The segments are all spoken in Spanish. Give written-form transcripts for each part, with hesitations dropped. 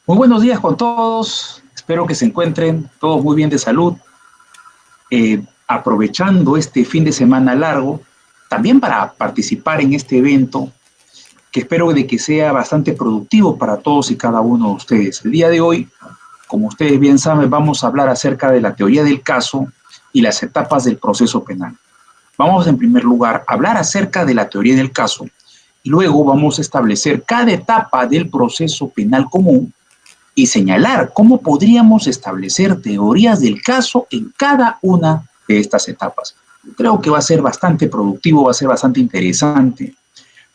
Muy buenos días con todos. Espero que se encuentren todos muy bien de salud. Aprovechando este fin de semana largo, también para participar en este evento, que espero de que sea bastante productivo para todos y cada uno de ustedes. El día de hoy, como ustedes bien saben, vamos a hablar acerca de la teoría del caso y las etapas del proceso penal. Vamos en primer lugar a hablar acerca de la teoría del caso y luego vamos a establecer cada etapa del proceso penal común y señalar cómo podríamos establecer teorías del caso en cada una de estas etapas. Creo que va a ser bastante productivo, va a ser bastante interesante,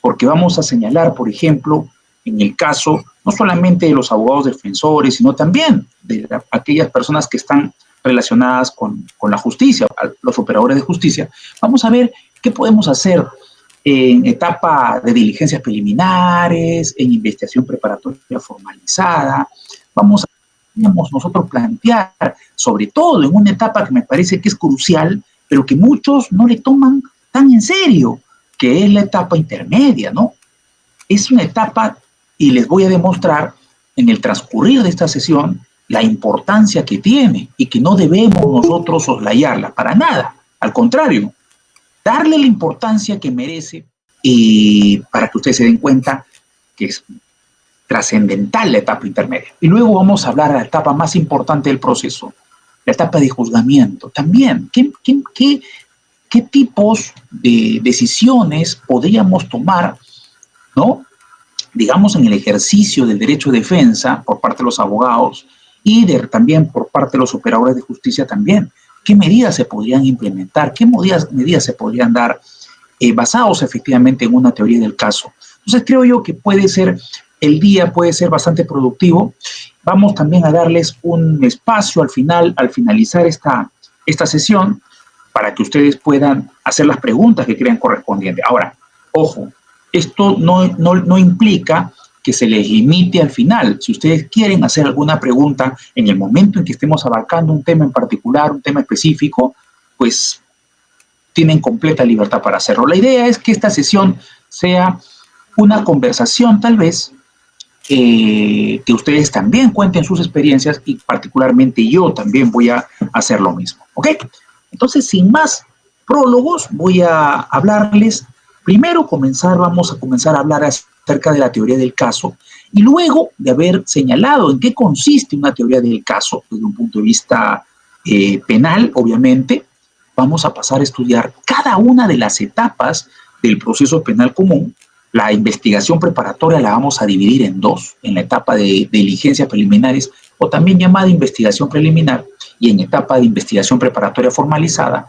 porque vamos a señalar, por ejemplo, en el caso no solamente de los abogados defensores, sino también de aquellas personas que están relacionadas con la justicia, los operadores de justicia. Vamos a ver qué podemos hacer en etapa de diligencias preliminares, en investigación preparatoria formalizada. Vamos nosotros plantear, sobre todo en una etapa que me parece que es crucial, pero que muchos no le toman tan en serio, que es la etapa intermedia, ¿no? Es una etapa, y les voy a demostrar en el transcurrir de esta sesión la importancia que tiene y que no debemos nosotros soslayarla para nada. Al contrario, darle la importancia que merece y para que ustedes se den cuenta que es trascendental la etapa intermedia. Y luego vamos a hablar de la etapa más importante del proceso, la etapa de juzgamiento. También, ¿qué tipos de decisiones podríamos tomar, ¿no? Digamos, en el ejercicio del derecho de defensa por parte de los abogados y también por parte de los operadores de justicia también? ¿Qué medidas se podrían implementar? ¿Qué medidas se podrían dar basados efectivamente en una teoría del caso? Entonces creo yo que el día puede ser bastante productivo. Vamos también a darles un espacio al finalizar esta sesión, para que ustedes puedan hacer las preguntas que crean correspondientes. Ahora, ojo, esto no implica que se les limite al final. Si ustedes quieren hacer alguna pregunta en el momento en que estemos abarcando un tema en particular, un tema específico, pues tienen completa libertad para hacerlo. La idea es que esta sesión sea una conversación, tal vez, que ustedes también cuenten sus experiencias y particularmente yo también voy a hacer lo mismo, ¿ok? Entonces, sin más prólogos, voy a hablarles. Primero vamos a comenzar a hablar acerca de la teoría del caso y luego de haber señalado en qué consiste una teoría del caso desde un punto de vista penal, obviamente, vamos a pasar a estudiar cada una de las etapas del proceso penal común. La investigación preparatoria la vamos a dividir en dos, en la etapa de diligencias preliminares o también llamada investigación preliminar y en etapa de investigación preparatoria formalizada.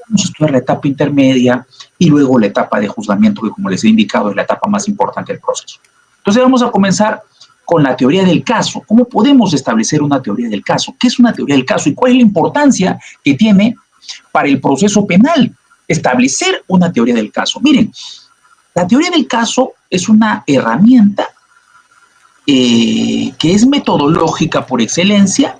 Vamos a estudiar la etapa intermedia y luego la etapa de juzgamiento, que como les he indicado es la etapa más importante del proceso. Entonces vamos a comenzar con la teoría del caso. ¿Cómo podemos establecer una teoría del caso? ¿Qué es una teoría del caso y cuál es la importancia que tiene para el proceso penal establecer una teoría del caso? Miren, la teoría del caso es una herramienta que es metodológica por excelencia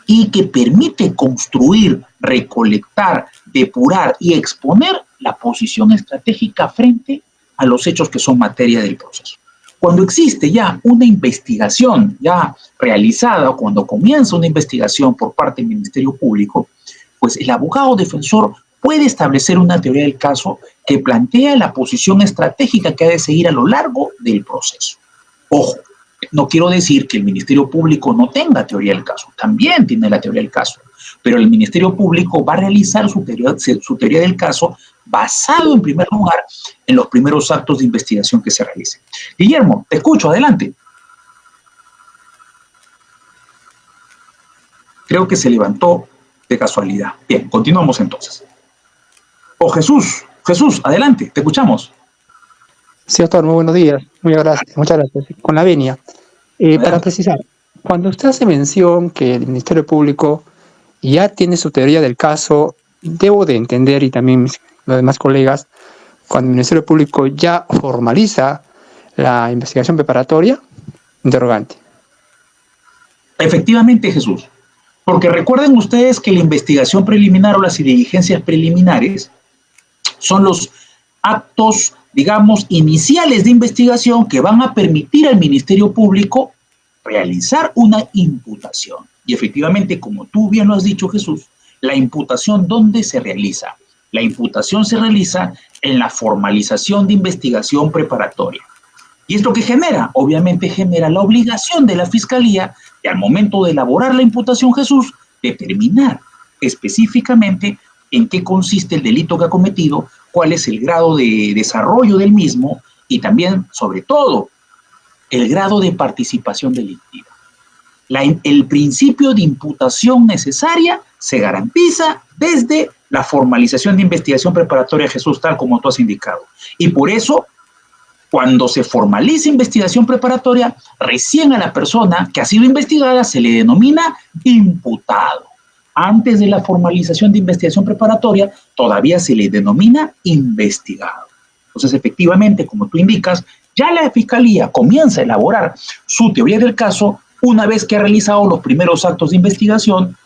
y que permite construir, recolectar, depurar y exponer la posición estratégica frente a los hechos que son materia del proceso. Cuando existe ya una investigación ya realizada o cuando comienza una investigación por parte del Ministerio Público, pues el abogado defensor puede establecer una teoría del caso que plantea la posición estratégica que ha de seguir a lo largo del proceso. Ojo, no quiero decir que el Ministerio Público no tenga teoría del caso, también tiene la teoría del caso, pero el Ministerio Público va a realizar su teoría del caso basado en primer lugar en los primeros actos de investigación que se realicen. Guillermo, te escucho, adelante. Creo que se levantó de casualidad. Bien, continuamos entonces. Jesús, adelante, te escuchamos. Sí, doctor, muy buenos días. Muchas gracias. Con la venia. Para precisar, cuando usted hace mención que el Ministerio Público ya tiene su teoría del caso, debo de entender, y también los demás colegas, cuando el Ministerio Público ya formaliza la investigación preparatoria, interrogante. Efectivamente, Jesús, porque recuerden ustedes que la investigación preliminar o las diligencias preliminares son los actos, digamos, iniciales de investigación que van a permitir al Ministerio Público realizar una imputación. Y efectivamente, como tú bien lo has dicho, Jesús, la imputación, ¿dónde se realiza? La imputación se realiza en la formalización de investigación preparatoria. ¿Y esto qué genera? Obviamente genera la obligación de la Fiscalía de, al momento de elaborar la imputación, Jesús, determinar específicamente en qué consiste el delito que ha cometido, cuál es el grado de desarrollo del mismo y también, sobre todo, el grado de participación delictiva. El principio de imputación necesaria se garantiza desde la formalización de investigación preparatoria, Jesús, tal como tú has indicado. Y por eso, cuando se formaliza investigación preparatoria, recién a la persona que ha sido investigada se le denomina imputado. Antes de la formalización de investigación preparatoria, todavía se le denomina investigado. Entonces, efectivamente, como tú indicas, ya la Fiscalía comienza a elaborar su teoría del caso una vez que ha realizado los primeros actos de investigación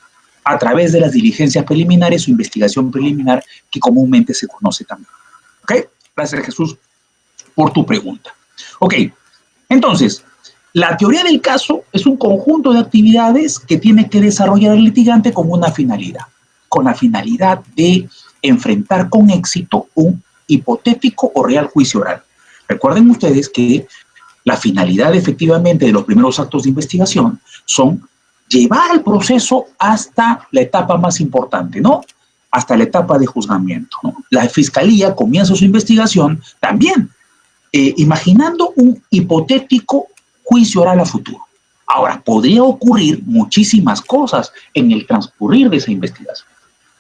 a través de las diligencias preliminares o investigación preliminar, que comúnmente se conoce también. ¿Ok? Gracias, Jesús, por tu pregunta. Ok, entonces, la teoría del caso es un conjunto de actividades que tiene que desarrollar el litigante con una finalidad, con la finalidad de enfrentar con éxito un hipotético o real juicio oral. Recuerden ustedes que la finalidad efectivamente de los primeros actos de investigación son llevar el proceso hasta la etapa más importante, ¿no? Hasta la etapa de juzgamiento, ¿no? La Fiscalía comienza su investigación también imaginando un hipotético juicio oral a futuro. Ahora, podría ocurrir muchísimas cosas en el transcurrir de esa investigación.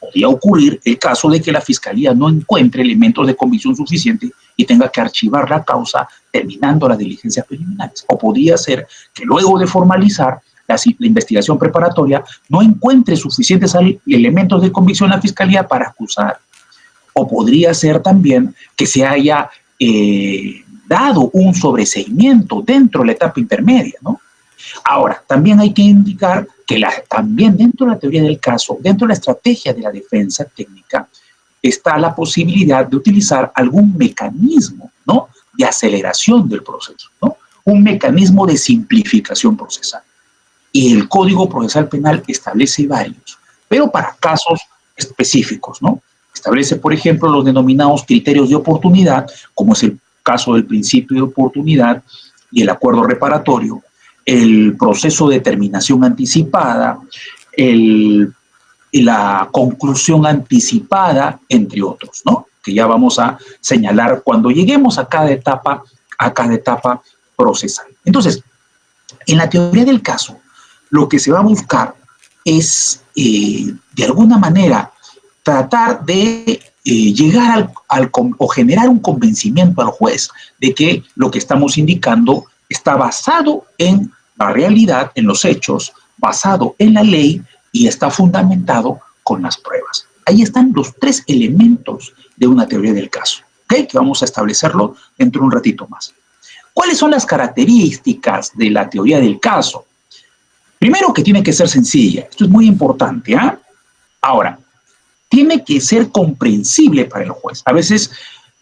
Podría ocurrir el caso de que la Fiscalía no encuentre elementos de convicción suficiente y tenga que archivar la causa terminando las diligencias preliminares. O podría ser que luego de formalizar la investigación preparatoria no encuentre suficientes elementos de convicción la Fiscalía para acusar. O podría ser también que se haya dado un sobreseimiento dentro de la etapa intermedia, ¿no? Ahora, también hay que indicar que también dentro de la teoría del caso, dentro de la estrategia de la defensa técnica, está la posibilidad de utilizar algún mecanismo, ¿no?, de aceleración del proceso, ¿no? Un mecanismo de simplificación procesal. Y el Código Procesal Penal establece varios, pero para casos específicos, ¿no? Establece, por ejemplo, los denominados criterios de oportunidad, como es el caso del principio de oportunidad y el acuerdo reparatorio, el proceso de terminación anticipada, la conclusión anticipada, entre otros, ¿no? Que ya vamos a señalar cuando lleguemos a cada etapa procesal. Entonces, en la teoría del caso, lo que se va a buscar es, de alguna manera, tratar de llegar o generar un convencimiento al juez de que lo que estamos indicando está basado en la realidad, en los hechos, basado en la ley y está fundamentado con las pruebas. Ahí están los tres elementos de una teoría del caso, ¿okay? Que vamos a establecerlo dentro de un ratito más. ¿Cuáles son las características de la teoría del caso? Primero, que tiene que ser sencilla. Esto es muy importante, ¿eh? Ahora, tiene que ser comprensible para el juez. A veces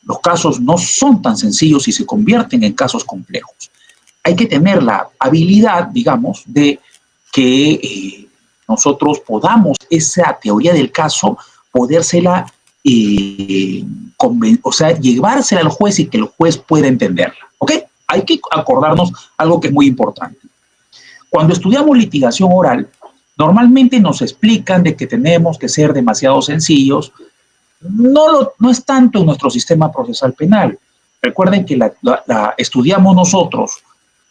los casos no son tan sencillos y se convierten en casos complejos. Hay que tener la habilidad, digamos, de que nosotros podamos esa teoría del caso, podérsela, llevársela al juez y que el juez pueda entenderla, ¿ok? Hay que acordarnos algo que es muy importante. Cuando estudiamos litigación oral, normalmente nos explican de que tenemos que ser demasiado sencillos. No es tanto en nuestro sistema procesal penal. Recuerden que estudiamos nosotros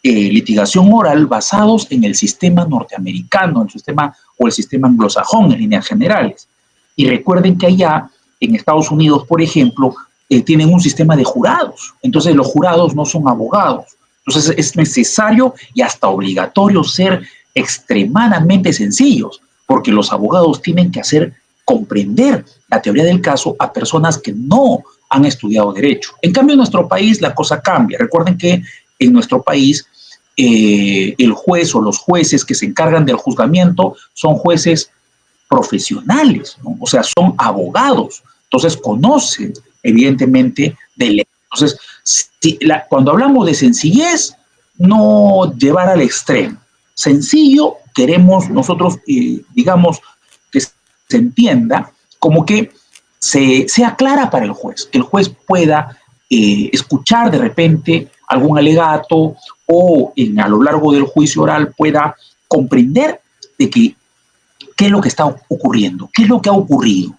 litigación oral basados en el sistema norteamericano, el sistema anglosajón en líneas generales. Y recuerden que allá, en Estados Unidos, por ejemplo, tienen un sistema de jurados. Entonces, los jurados no son abogados. Entonces, es necesario y hasta obligatorio ser extremadamente sencillos, porque los abogados tienen que hacer comprender la teoría del caso a personas que no han estudiado derecho. En cambio, en nuestro país la cosa cambia. Recuerden que en nuestro país el juez o los jueces que se encargan del juzgamiento son jueces profesionales, ¿no? O sea, son abogados. Entonces, conocen evidentemente de ley. Entonces, cuando hablamos de sencillez, no llevar al extremo. sencillo, queremos nosotros, digamos, que se entienda como que sea clara para el juez, que el juez pueda escuchar de repente algún alegato o a lo largo del juicio oral pueda comprender de qué es lo que está ocurriendo, qué es lo que ha ocurrido,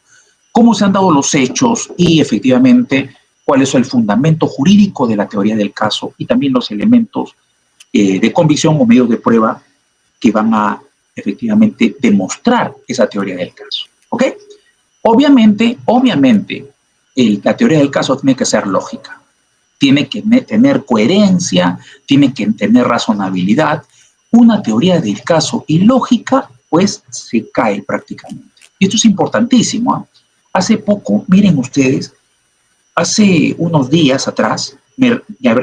cómo se han dado los hechos y efectivamente cuál es el fundamento jurídico de la teoría del caso y también los elementos de convicción o medios de prueba que van a efectivamente demostrar esa teoría del caso. ¿Ok? Obviamente, la teoría del caso tiene que ser lógica, tiene que tener coherencia, tiene que tener razonabilidad. Una teoría del caso ilógica, pues se cae prácticamente. Y esto es importantísimo, ¿eh? Hace poco, miren ustedes, hace unos días atrás,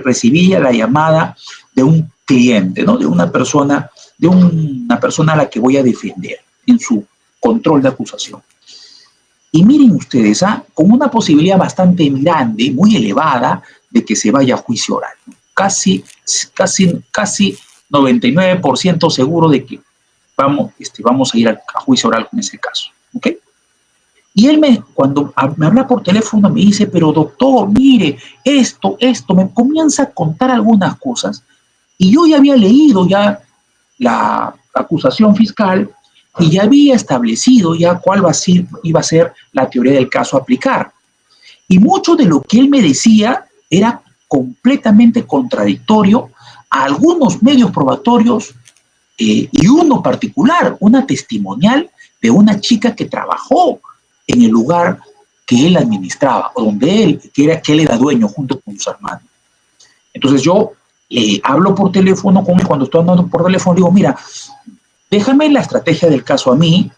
recibí la llamada de un cliente, ¿no? De una persona a la que voy a defender en su control de acusación. Y miren ustedes, con una posibilidad bastante grande, muy elevada, de que se vaya a juicio oral. Casi 99% seguro de que vamos a ir a juicio oral con ese caso. ¿Ok? Y él cuando me habla por teléfono me dice, pero doctor, mire, esto, me comienza a contar algunas cosas. Y yo ya había leído la acusación fiscal y ya había establecido cuál iba a ser la teoría del caso a aplicar. Y mucho de lo que él me decía era completamente contradictorio a algunos medios probatorios y uno particular, una testimonial de una chica que trabajó en el lugar que él administraba, o donde que él era dueño junto con su hermano. Entonces yo hablo por teléfono con él, cuando estoy hablando por teléfono, digo, mira, déjame la estrategia del caso a mí,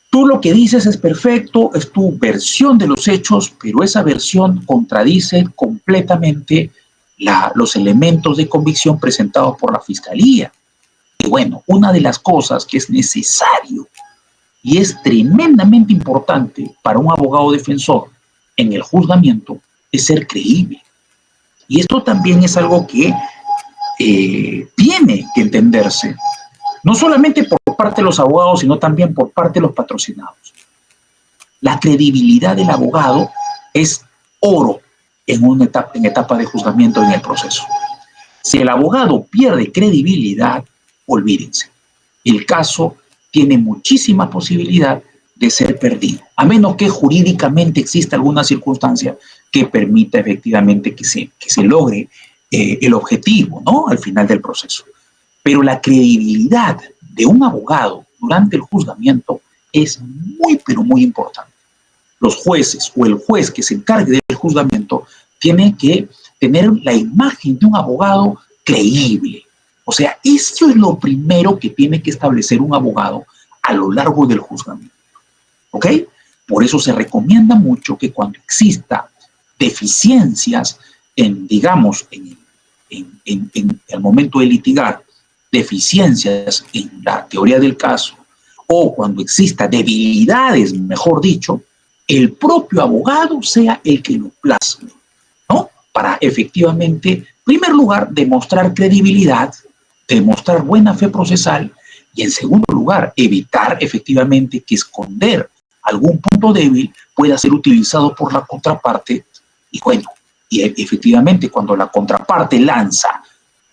tú lo que dices es perfecto, es tu versión de los hechos, pero esa versión contradice completamente los elementos de convicción presentados por la Fiscalía. Y bueno, una de las cosas que es necesario y es tremendamente importante para un abogado defensor en el juzgamiento es ser creíble. Y esto también es algo que tiene que entenderse, no solamente por parte de los abogados, sino también por parte de los patrocinados. La credibilidad del abogado es oro en etapa de juzgamiento en el proceso. Si el abogado pierde credibilidad, olvídense. El caso tiene muchísima posibilidad de ser perdido, a menos que jurídicamente exista alguna circunstancia que permita efectivamente que se logre el objetivo, ¿no? Al final del proceso. Pero la credibilidad de un abogado durante el juzgamiento es muy, pero muy importante. Los jueces o el juez que se encargue del juzgamiento tiene que tener la imagen de un abogado creíble. O sea, esto es lo primero que tiene que establecer un abogado a lo largo del juzgamiento. ¿Ok? Por eso se recomienda mucho que cuando exista deficiencias en el momento de litigar, deficiencias en la teoría del caso, o cuando exista debilidades, mejor dicho, el propio abogado sea el que lo plasme, ¿no? Para efectivamente, en primer lugar, demostrar credibilidad, demostrar buena fe procesal y, en segundo lugar, evitar efectivamente que esconder algún punto débil pueda ser utilizado por la contraparte. Y bueno, y efectivamente cuando la contraparte lanza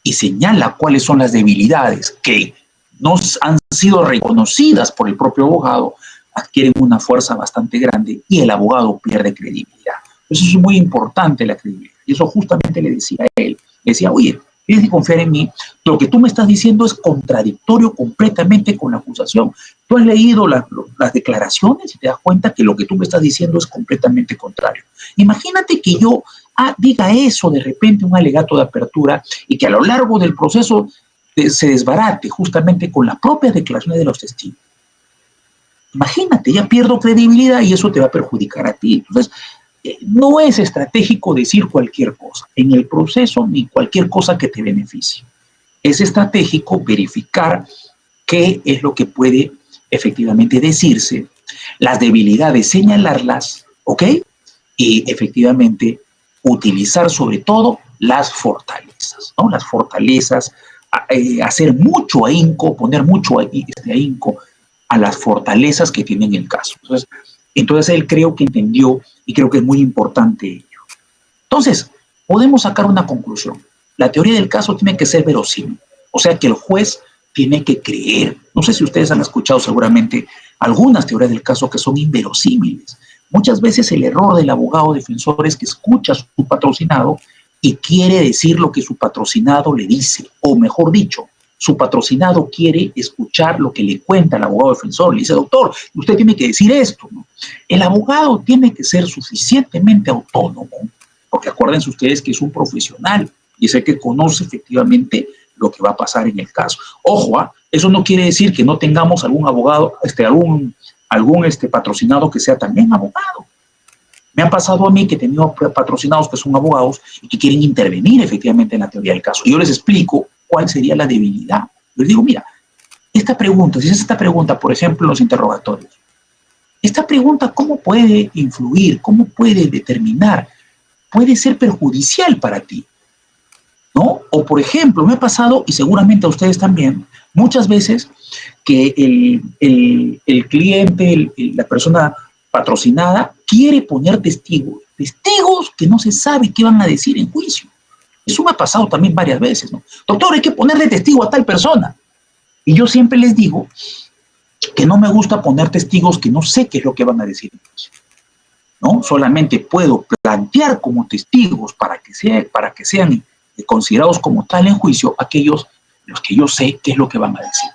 y señala cuáles son las debilidades que no han sido reconocidas por el propio abogado, adquieren una fuerza bastante grande y el abogado pierde credibilidad. Eso es muy importante, la credibilidad. Y eso justamente le decía a él. Le decía, oye, tienes que confiar en mí. Lo que tú me estás diciendo es contradictorio completamente con la acusación. Tú has leído las declaraciones y te das cuenta que lo que tú me estás diciendo es completamente contrario. Imagínate que yo diga eso de repente, un alegato de apertura, y que a lo largo del proceso se desbarate justamente con las propias declaraciones de los testigos. Imagínate, ya pierdo credibilidad y eso te va a perjudicar a ti. Entonces, no es estratégico decir cualquier cosa en el proceso ni cualquier cosa que te beneficie. Es estratégico verificar qué es lo que puede efectivamente decirse, las debilidades señalarlas, ¿ok? Y efectivamente utilizar sobre todo las fortalezas, ¿no? Las fortalezas hacer mucho ahínco, poner mucho ahínco a las fortalezas que tiene el caso. Entonces él creo que entendió y creo que es muy importante ello. Entonces, podemos sacar una conclusión. La teoría del caso tiene que ser verosímil, o sea que el juez tiene que creer. No sé si ustedes han escuchado seguramente algunas teorías del caso que son inverosímiles. Muchas veces el error del abogado defensor es que escucha a su patrocinado y quiere decir lo que su patrocinado le dice, o mejor dicho, su patrocinado quiere escuchar lo que le cuenta el abogado defensor. Le dice, doctor, usted tiene que decir esto, ¿no? El abogado tiene que ser suficientemente autónomo, porque acuérdense ustedes que es un profesional y es el que conoce efectivamente lo que va a pasar en el caso. Ojo, eso no quiere decir que no tengamos algún abogado, algún patrocinado que sea también abogado. Me ha pasado a mí que he tenido patrocinados que son abogados y que quieren intervenir efectivamente en la teoría del caso. Y yo les explico cuál sería la debilidad. Les digo, mira, esta pregunta, si es esta pregunta, por ejemplo, en los interrogatorios, esta pregunta, ¿cómo puede influir? ¿Cómo puede determinar? Puede ser perjudicial para ti, ¿no? O, por ejemplo, me ha pasado, y seguramente a ustedes también, muchas veces que el cliente, la persona patrocinada, quiere poner testigos que no se sabe qué van a decir en juicio. Eso me ha pasado también varias veces, ¿no? Doctor, hay que ponerle testigo a tal persona. Y yo siempre les digo que no me gusta poner testigos que no sé qué es lo que van a decir en juicio, ¿no? Solamente puedo plantear como testigos para que sean considerados como tal en juicio aquellos los que yo sé qué es lo que van a decir.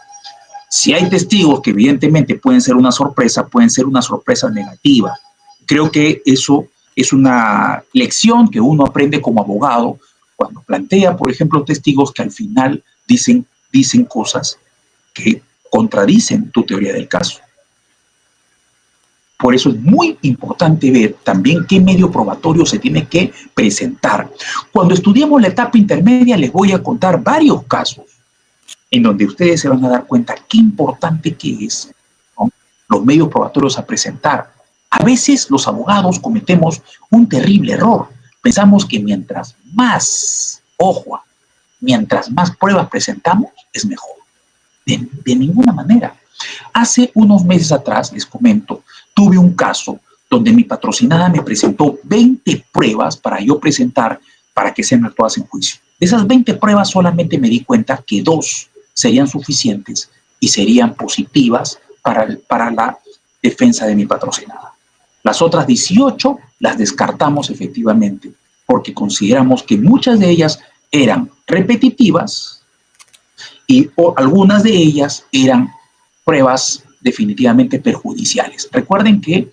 Si hay testigos que evidentemente pueden ser una sorpresa negativa. Creo que eso es una lección que uno aprende como abogado cuando plantea, por ejemplo, testigos que al final dicen cosas que contradicen tu teoría del caso. Por eso es muy importante ver también qué medio probatorio se tiene que presentar. Cuando estudiemos la etapa intermedia les voy a contar varios casos en donde ustedes se van a dar cuenta qué importante que es, ¿no?, los medios probatorios a presentar. A veces los abogados cometemos un terrible error. Pensamos que mientras más pruebas presentamos, es mejor. De ninguna manera. Hace unos meses atrás, les comento, tuve un caso donde mi patrocinada me presentó 20 pruebas para yo presentar para que sean actuadas en juicio. De esas 20 pruebas solamente me di cuenta que 2 serían suficientes y serían positivas para la defensa de mi patrocinada. Las otras 18 las descartamos efectivamente porque consideramos que muchas de ellas eran repetitivas y algunas de ellas eran pruebas definitivamente perjudiciales. Recuerden que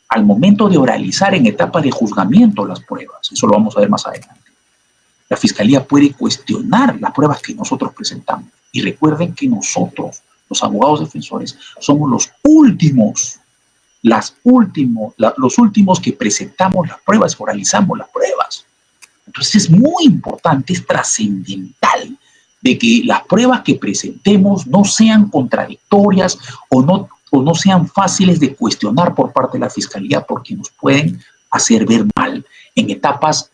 al momento de oralizar en etapa de juzgamiento las pruebas, eso lo vamos a ver más adelante, la Fiscalía puede cuestionar las pruebas que nosotros presentamos. Y recuerden que nosotros, los abogados defensores, somos los últimos que presentamos las pruebas, oralizamos las pruebas. Entonces es muy importante, es trascendental de que las pruebas que presentemos no sean contradictorias o no sean fáciles de cuestionar por parte de la Fiscalía porque nos pueden hacer ver mal en etapas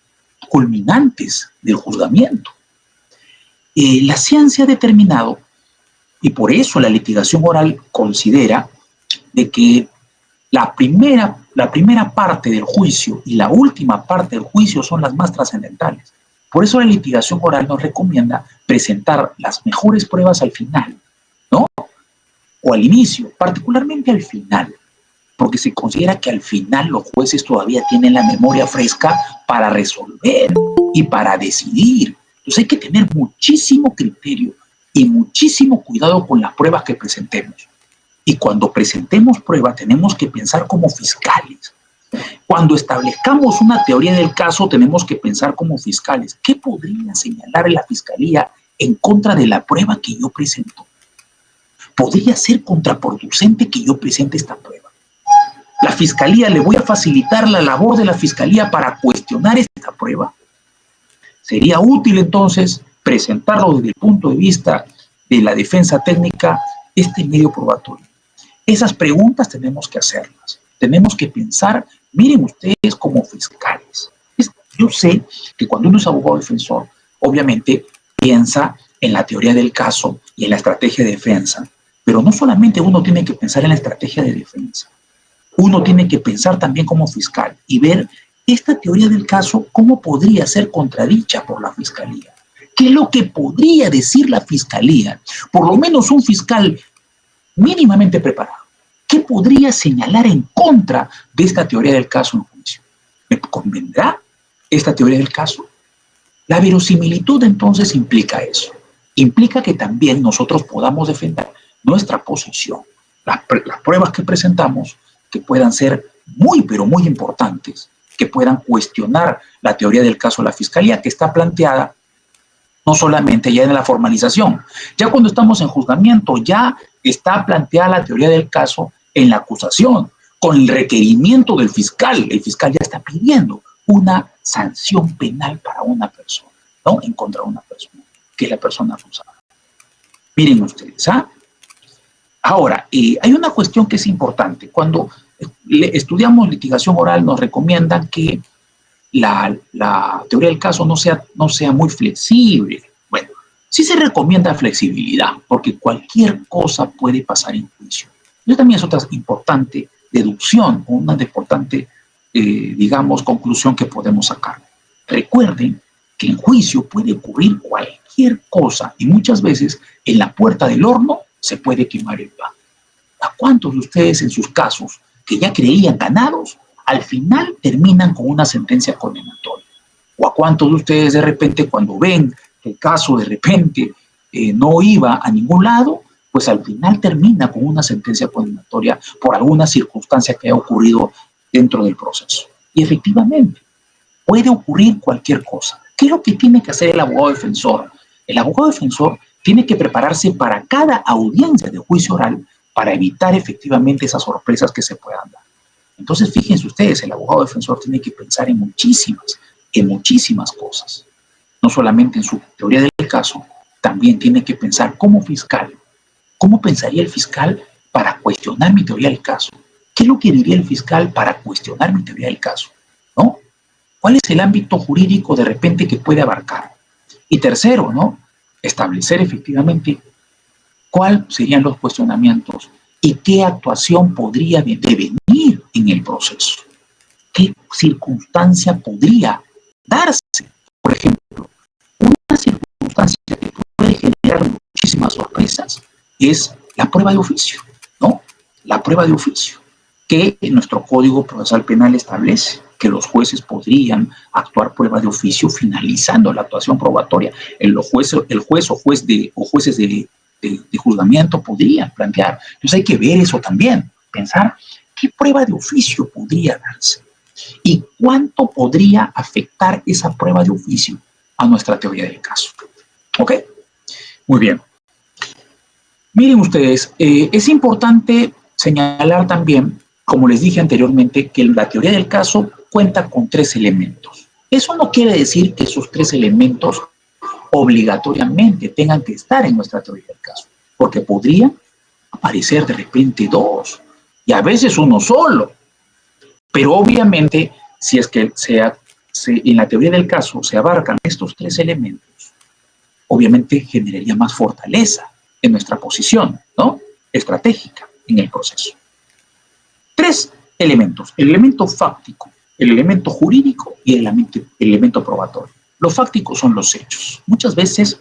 culminantes del juzgamiento. La ciencia ha determinado, y por eso la litigación oral considera de que la primera parte del juicio y la última parte del juicio son las más trascendentales. Por eso la litigación oral nos recomienda presentar las mejores pruebas al final, ¿no? O al inicio, particularmente al final, porque se considera que al final los jueces todavía tienen la memoria fresca para resolver y para decidir. Entonces hay que tener muchísimo criterio y muchísimo cuidado con las pruebas que presentemos. Y cuando presentemos pruebas tenemos que pensar como fiscales. Cuando establezcamos una teoría del caso tenemos que pensar como fiscales. ¿Qué podría señalar la Fiscalía en contra de la prueba que yo presento? ¿Podría ser contraproducente que yo presente esta prueba? La Fiscalía, ¿le voy a facilitar la labor de la Fiscalía para cuestionar esta prueba? Sería útil entonces presentarlo desde el punto de vista de la defensa técnica, este medio probatorio. Esas preguntas tenemos que hacerlas. Tenemos que pensar, miren ustedes como fiscales. Yo sé que cuando uno es abogado defensor, obviamente piensa en la teoría del caso y en la estrategia de defensa, pero no solamente uno tiene que pensar en la estrategia de defensa, uno tiene que pensar también como fiscal y ver esta teoría del caso cómo podría ser contradicha por la fiscalía. ¿Qué es lo que podría decir la fiscalía? Por lo menos un fiscal mínimamente preparado. ¿Qué podría señalar en contra de esta teoría del caso en juicio? ¿Me convendrá esta teoría del caso? La verosimilitud entonces implica eso. Implica que también nosotros podamos defender nuestra posición. Las pruebas que presentamos, que puedan ser muy, pero muy importantes, que puedan cuestionar la teoría del caso de la fiscalía, que está planteada no solamente ya en la formalización. Ya cuando estamos en juzgamiento, ya está planteada la teoría del caso en la acusación, con el requerimiento del fiscal. El fiscal ya está pidiendo una sanción penal para una persona, ¿no? En contra de una persona, que es la persona acusada. Miren ustedes, ¿ah? Ahora, hay una cuestión que es importante. Cuando estudiamos litigación oral, nos recomiendan que la teoría del caso no sea muy flexible. Bueno, sí se recomienda flexibilidad, porque cualquier cosa puede pasar en juicio. Eso también es otra importante deducción, una importante, digamos, conclusión que podemos sacar. Recuerden que en juicio puede ocurrir cualquier cosa y muchas veces en la puerta del horno se puede quemar el pan. ¿A cuántos de ustedes en sus casos que ya creían ganados, al final terminan con una sentencia condenatoria? ¿O a cuántos de ustedes de repente cuando ven que el caso de repente no iba a ningún lado, pues al final termina con una sentencia condenatoria por alguna circunstancia que haya ocurrido dentro del proceso? Y efectivamente, puede ocurrir cualquier cosa. ¿Qué es lo que tiene que hacer el abogado defensor? El abogado defensor tiene que prepararse para cada audiencia de juicio oral para evitar efectivamente esas sorpresas que se puedan dar. Entonces, fíjense ustedes, el abogado defensor tiene que pensar en muchísimas cosas. No solamente en su teoría del caso, también tiene que pensar como fiscal. ¿Cómo pensaría el fiscal para cuestionar mi teoría del caso? ¿Qué es lo que diría el fiscal para cuestionar mi teoría del caso? ¿No? ¿Cuál es el ámbito jurídico de repente que puede abarcar? Y tercero, ¿no? Establecer efectivamente cuáles serían los cuestionamientos y qué actuación podría devenir en el proceso. ¿Qué circunstancia podría darse? Por ejemplo, una circunstancia que puede generar muchísimas sorpresas es la prueba de oficio, ¿no? La prueba de oficio, que en nuestro Código Procesal Penal establece que los jueces podrían actuar prueba de oficio finalizando la actuación probatoria. El juez o jueces de juzgamiento podrían plantear. Entonces hay que ver eso también, pensar qué prueba de oficio podría darse y cuánto podría afectar esa prueba de oficio a nuestra teoría del caso. ¿Ok? Muy bien. Miren ustedes, es importante señalar también, como les dije anteriormente, que la teoría del caso cuenta con 3 elementos. Eso no quiere decir que esos 3 elementos obligatoriamente tengan que estar en nuestra teoría del caso, porque podrían aparecer de repente 2 y a veces uno solo. Pero obviamente, si es que en la teoría del caso se abarcan estos 3 elementos, obviamente generaría más fortaleza en nuestra posición, ¿no? Estratégica en el proceso. 3 elementos: el elemento fáctico, el elemento jurídico y el elemento probatorio. Los fácticos son los hechos. Muchas veces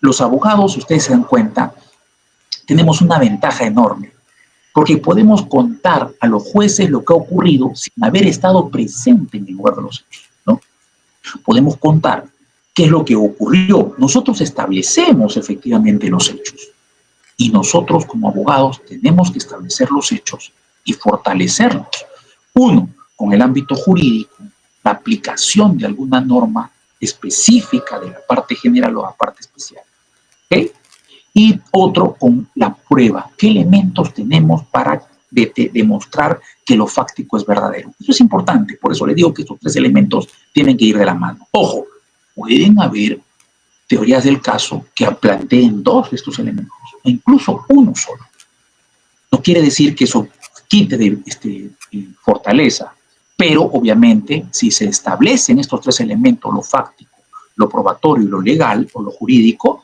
los abogados, ustedes se dan cuenta, tenemos una ventaja enorme, porque podemos contar a los jueces lo que ha ocurrido sin haber estado presente en el lugar de los hechos, ¿no? Podemos contar qué es lo que ocurrió. Nosotros establecemos efectivamente los hechos. Y nosotros como abogados tenemos que establecer los hechos y fortalecerlos. Uno, con el ámbito jurídico, la aplicación de alguna norma específica de la parte general o la parte especial. ¿Okay? Y otro con la prueba. ¿Qué elementos tenemos para demostrar que lo fáctico es verdadero? Eso es importante, por eso le digo que estos 3 elementos tienen que ir de la mano. Ojo, pueden haber teorías del caso que planteen 2 de estos elementos, o incluso uno solo. No quiere decir que eso quite de fortaleza, pero obviamente si se establecen estos 3 elementos, lo fáctico, lo probatorio y lo legal o lo jurídico,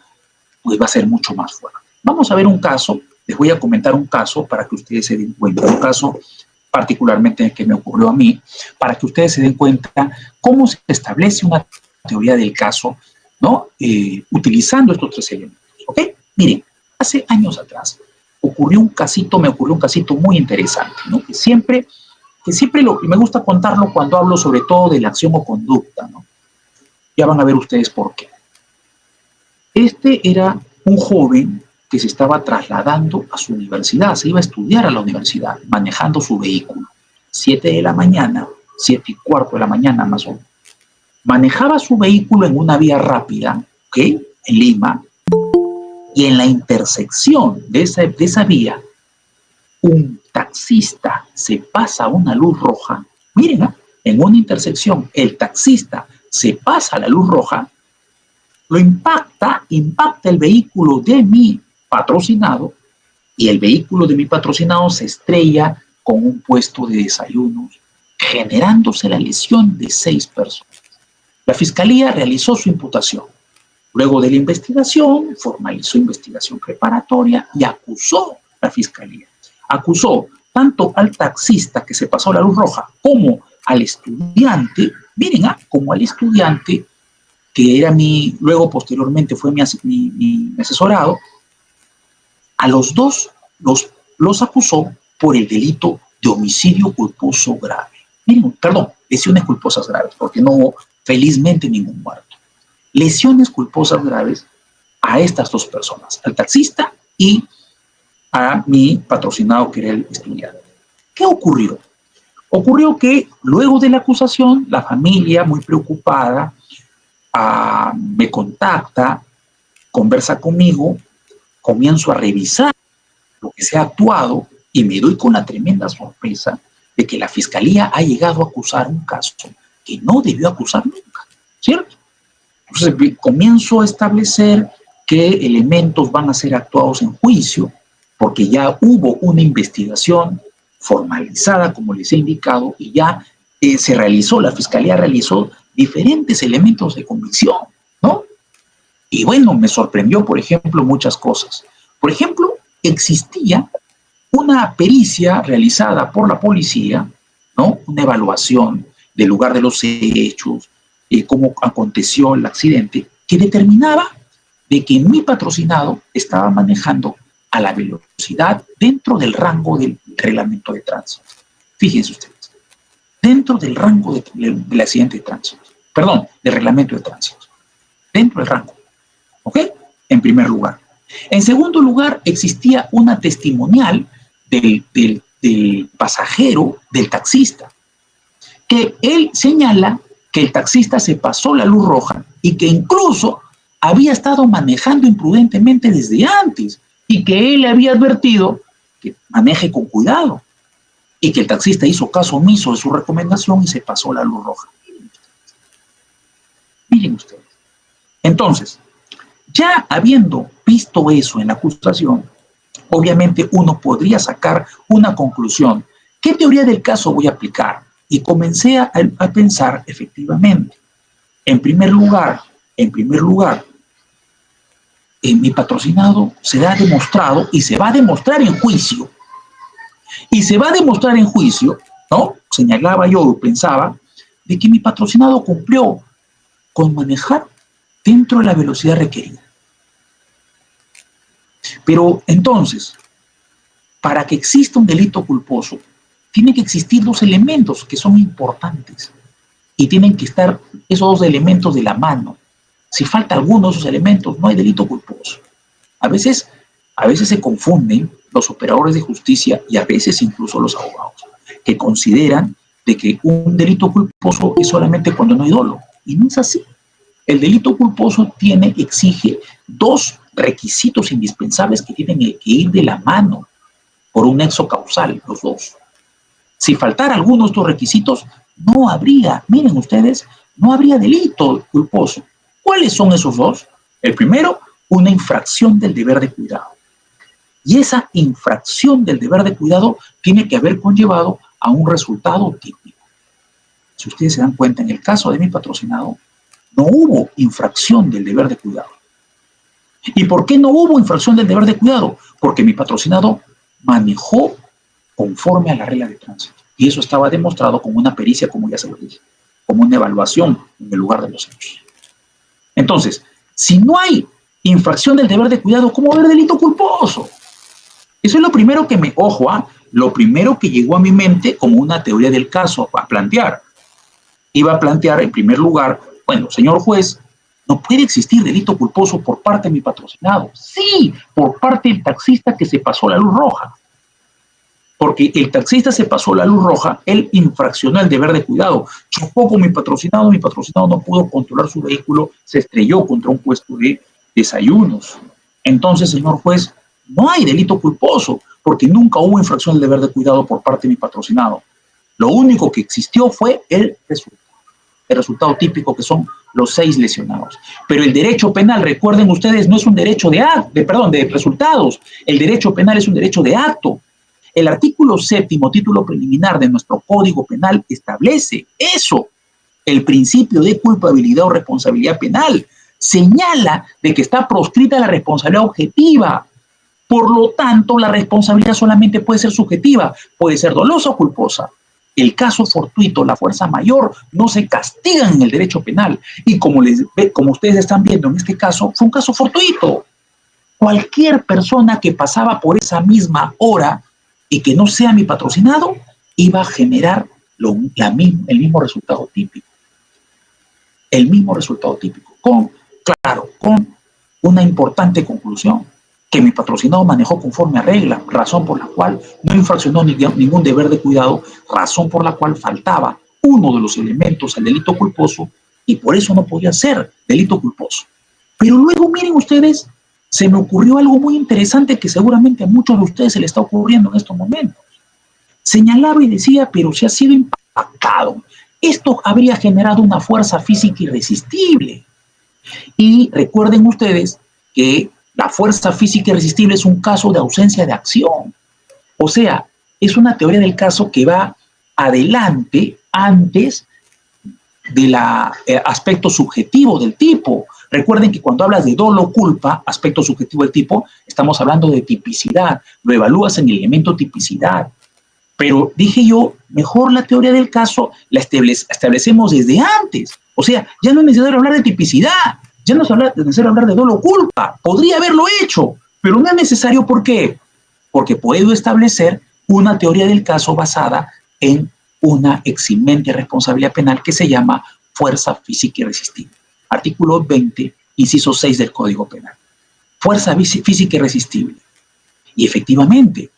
pues va a ser mucho más fuerte. Vamos a ver un caso, les voy a comentar un caso para que ustedes se den cuenta, un caso particularmente que me ocurrió a mí, para que ustedes se den cuenta cómo se establece una teoría del caso, ¿no? Utilizando estos tres elementos, ¿ok? Miren, hace años atrás me ocurrió un casito muy interesante, ¿no? Que siempre me gusta contarlo cuando hablo sobre todo de la acción o conducta, ¿no? Ya van a ver ustedes por qué. Este era un joven que se estaba trasladando a su universidad, se iba a estudiar a la universidad, manejando su vehículo. 7 de la mañana, 7:15 de la mañana más o menos. Manejaba su vehículo en una vía rápida, ¿ok? En Lima, y en la intersección de esa vía, un taxista se pasa una luz roja. Miren, en una intersección, el taxista se pasa la luz roja, lo impacta el vehículo de mi patrocinado, y el vehículo de mi patrocinado se estrella con un puesto de desayunos, generándose la lesión de 6 personas. La fiscalía realizó su imputación. Luego de la investigación, formalizó investigación preparatoria y acusó la fiscalía. Acusó tanto al taxista que se pasó la luz roja como al estudiante, miren, como al estudiante que era luego posteriormente fue mi asesorado. A los dos los acusó por el delito de homicidio culposo grave. Miren, perdón, lesiones culposas graves, porque no hubo felizmente ningún muerto. Lesiones culposas graves a estas dos personas, al taxista y a mi patrocinado, que era el estudiante. ¿Qué ocurrió? Ocurrió que luego de la acusación, la familia, muy preocupada, me contacta, conversa conmigo, comienzo a revisar lo que se ha actuado y me doy con la tremenda sorpresa de que la fiscalía ha llegado a acusar un caso que no debió acusar nunca, ¿cierto? Entonces comienzo a establecer qué elementos van a ser actuados en juicio, porque ya hubo una investigación formalizada, como les he indicado, y ya la fiscalía realizó diferentes elementos de convicción, ¿no? Y bueno, me sorprendió, por ejemplo, muchas cosas. Por ejemplo, existía una pericia realizada por la policía, ¿no? Una evaluación del lugar de los hechos, cómo aconteció el accidente, que determinaba de que mi patrocinado estaba manejando a la velocidad dentro del rango del reglamento de tránsito. Fíjense ustedes, dentro del rango del accidente de tránsito, perdón, del reglamento de tránsito, dentro del rango, ¿ok? En primer lugar. En segundo lugar, existía una testimonial del pasajero, del taxista, que él señala que el taxista se pasó la luz roja y que incluso había estado manejando imprudentemente desde antes y que él le había advertido que maneje con cuidado y que el taxista hizo caso omiso de su recomendación y se pasó la luz roja. Miren ustedes. Entonces, ya habiendo visto eso en la acusación, obviamente uno podría sacar una conclusión. ¿Qué teoría del caso voy a aplicar? Y comencé a pensar efectivamente. En primer lugar, mi patrocinado será demostrado y se va a demostrar en juicio. Y se va a demostrar en juicio, ¿no? Señalaba yo, pensaba, de que mi patrocinado cumplió con manejar dentro de la velocidad requerida. Pero entonces, para que exista un delito culposo, tienen que existir dos elementos que son importantes y tienen que estar esos dos elementos de la mano. Si falta alguno de esos elementos, no hay delito culposo. A veces se confunden los operadores de justicia y a veces incluso los abogados, que consideran de que un delito culposo es solamente cuando no hay dolo. Y no es así. El delito culposo exige dos requisitos indispensables que tienen que ir de la mano por un nexo causal, los dos. Si faltara alguno de estos requisitos, no habría, miren ustedes, no habría delito culposo. ¿Cuáles son esos dos? El primero, una infracción del deber de cuidado. Y esa infracción del deber de cuidado tiene que haber conllevado a un resultado típico. Si ustedes se dan cuenta, en el caso de mi patrocinado, no hubo infracción del deber de cuidado. ¿Y por qué no hubo infracción del deber de cuidado? Porque mi patrocinado manejó conforme a la regla de tránsito. Y eso estaba demostrado con una pericia, como ya se lo dije, como una evaluación en el lugar de los hechos. Entonces, si no hay infracción del deber de cuidado, ¿cómo va a haber delito culposo? Eso es lo primero que lo primero que llegó a mi mente como una teoría del caso a plantear. Iba a plantear en primer lugar, bueno, señor juez, no puede existir delito culposo por parte de mi patrocinado. Sí, por parte del taxista que se pasó la luz roja. Porque el taxista se pasó la luz roja, él infraccionó el deber de cuidado, chocó con mi patrocinado no pudo controlar su vehículo, se estrelló contra un puesto de desayunos. Entonces, señor juez, no hay delito culposo, porque nunca hubo infracción del deber de cuidado por parte de mi patrocinado. Lo único que existió fue el resultado típico, que son los 6 lesionados. Pero el derecho penal, recuerden ustedes, no es un derecho de resultados, el derecho penal es un derecho de acto. El artículo 7º, título preliminar de nuestro Código Penal, establece eso. El principio de culpabilidad o responsabilidad penal señala de que está proscrita la responsabilidad objetiva. Por lo tanto, la responsabilidad solamente puede ser subjetiva, puede ser dolosa o culposa. El caso fortuito, la fuerza mayor, no se castigan en el derecho penal. Y como ustedes están viendo en este caso, fue un caso fortuito. Cualquier persona que pasaba por esa misma hora y que no sea mi patrocinado, iba a generar el mismo resultado típico. El mismo resultado típico. Con una importante conclusión, que mi patrocinado manejó conforme a regla, razón por la cual no infraccionó ningún deber de cuidado, razón por la cual faltaba uno de los elementos al delito culposo y por eso no podía ser delito culposo. Pero luego, miren ustedes, se me ocurrió algo muy interesante que seguramente a muchos de ustedes se les está ocurriendo en estos momentos. Señalaba y decía, pero si ha sido impactado, esto habría generado una fuerza física irresistible. Y recuerden ustedes que la fuerza física irresistible es un caso de ausencia de acción. O sea, es una teoría del caso que va adelante, antes del aspecto subjetivo del tipo. Recuerden que cuando hablas de dolo culpa, aspecto subjetivo del tipo, estamos hablando de tipicidad, lo evalúas en el elemento tipicidad. Pero dije yo, mejor la teoría del caso la establecemos desde antes. O sea, ya no es necesario hablar de tipicidad, ya no es necesario hablar de dolo culpa. Podría haberlo hecho, pero no es necesario. ¿Por qué? Porque puedo establecer una teoría del caso basada en una eximente responsabilidad penal que se llama fuerza física irresistible. Artículo 20, inciso 6 del Código Penal. Fuerza física irresistible. Y efectivamente,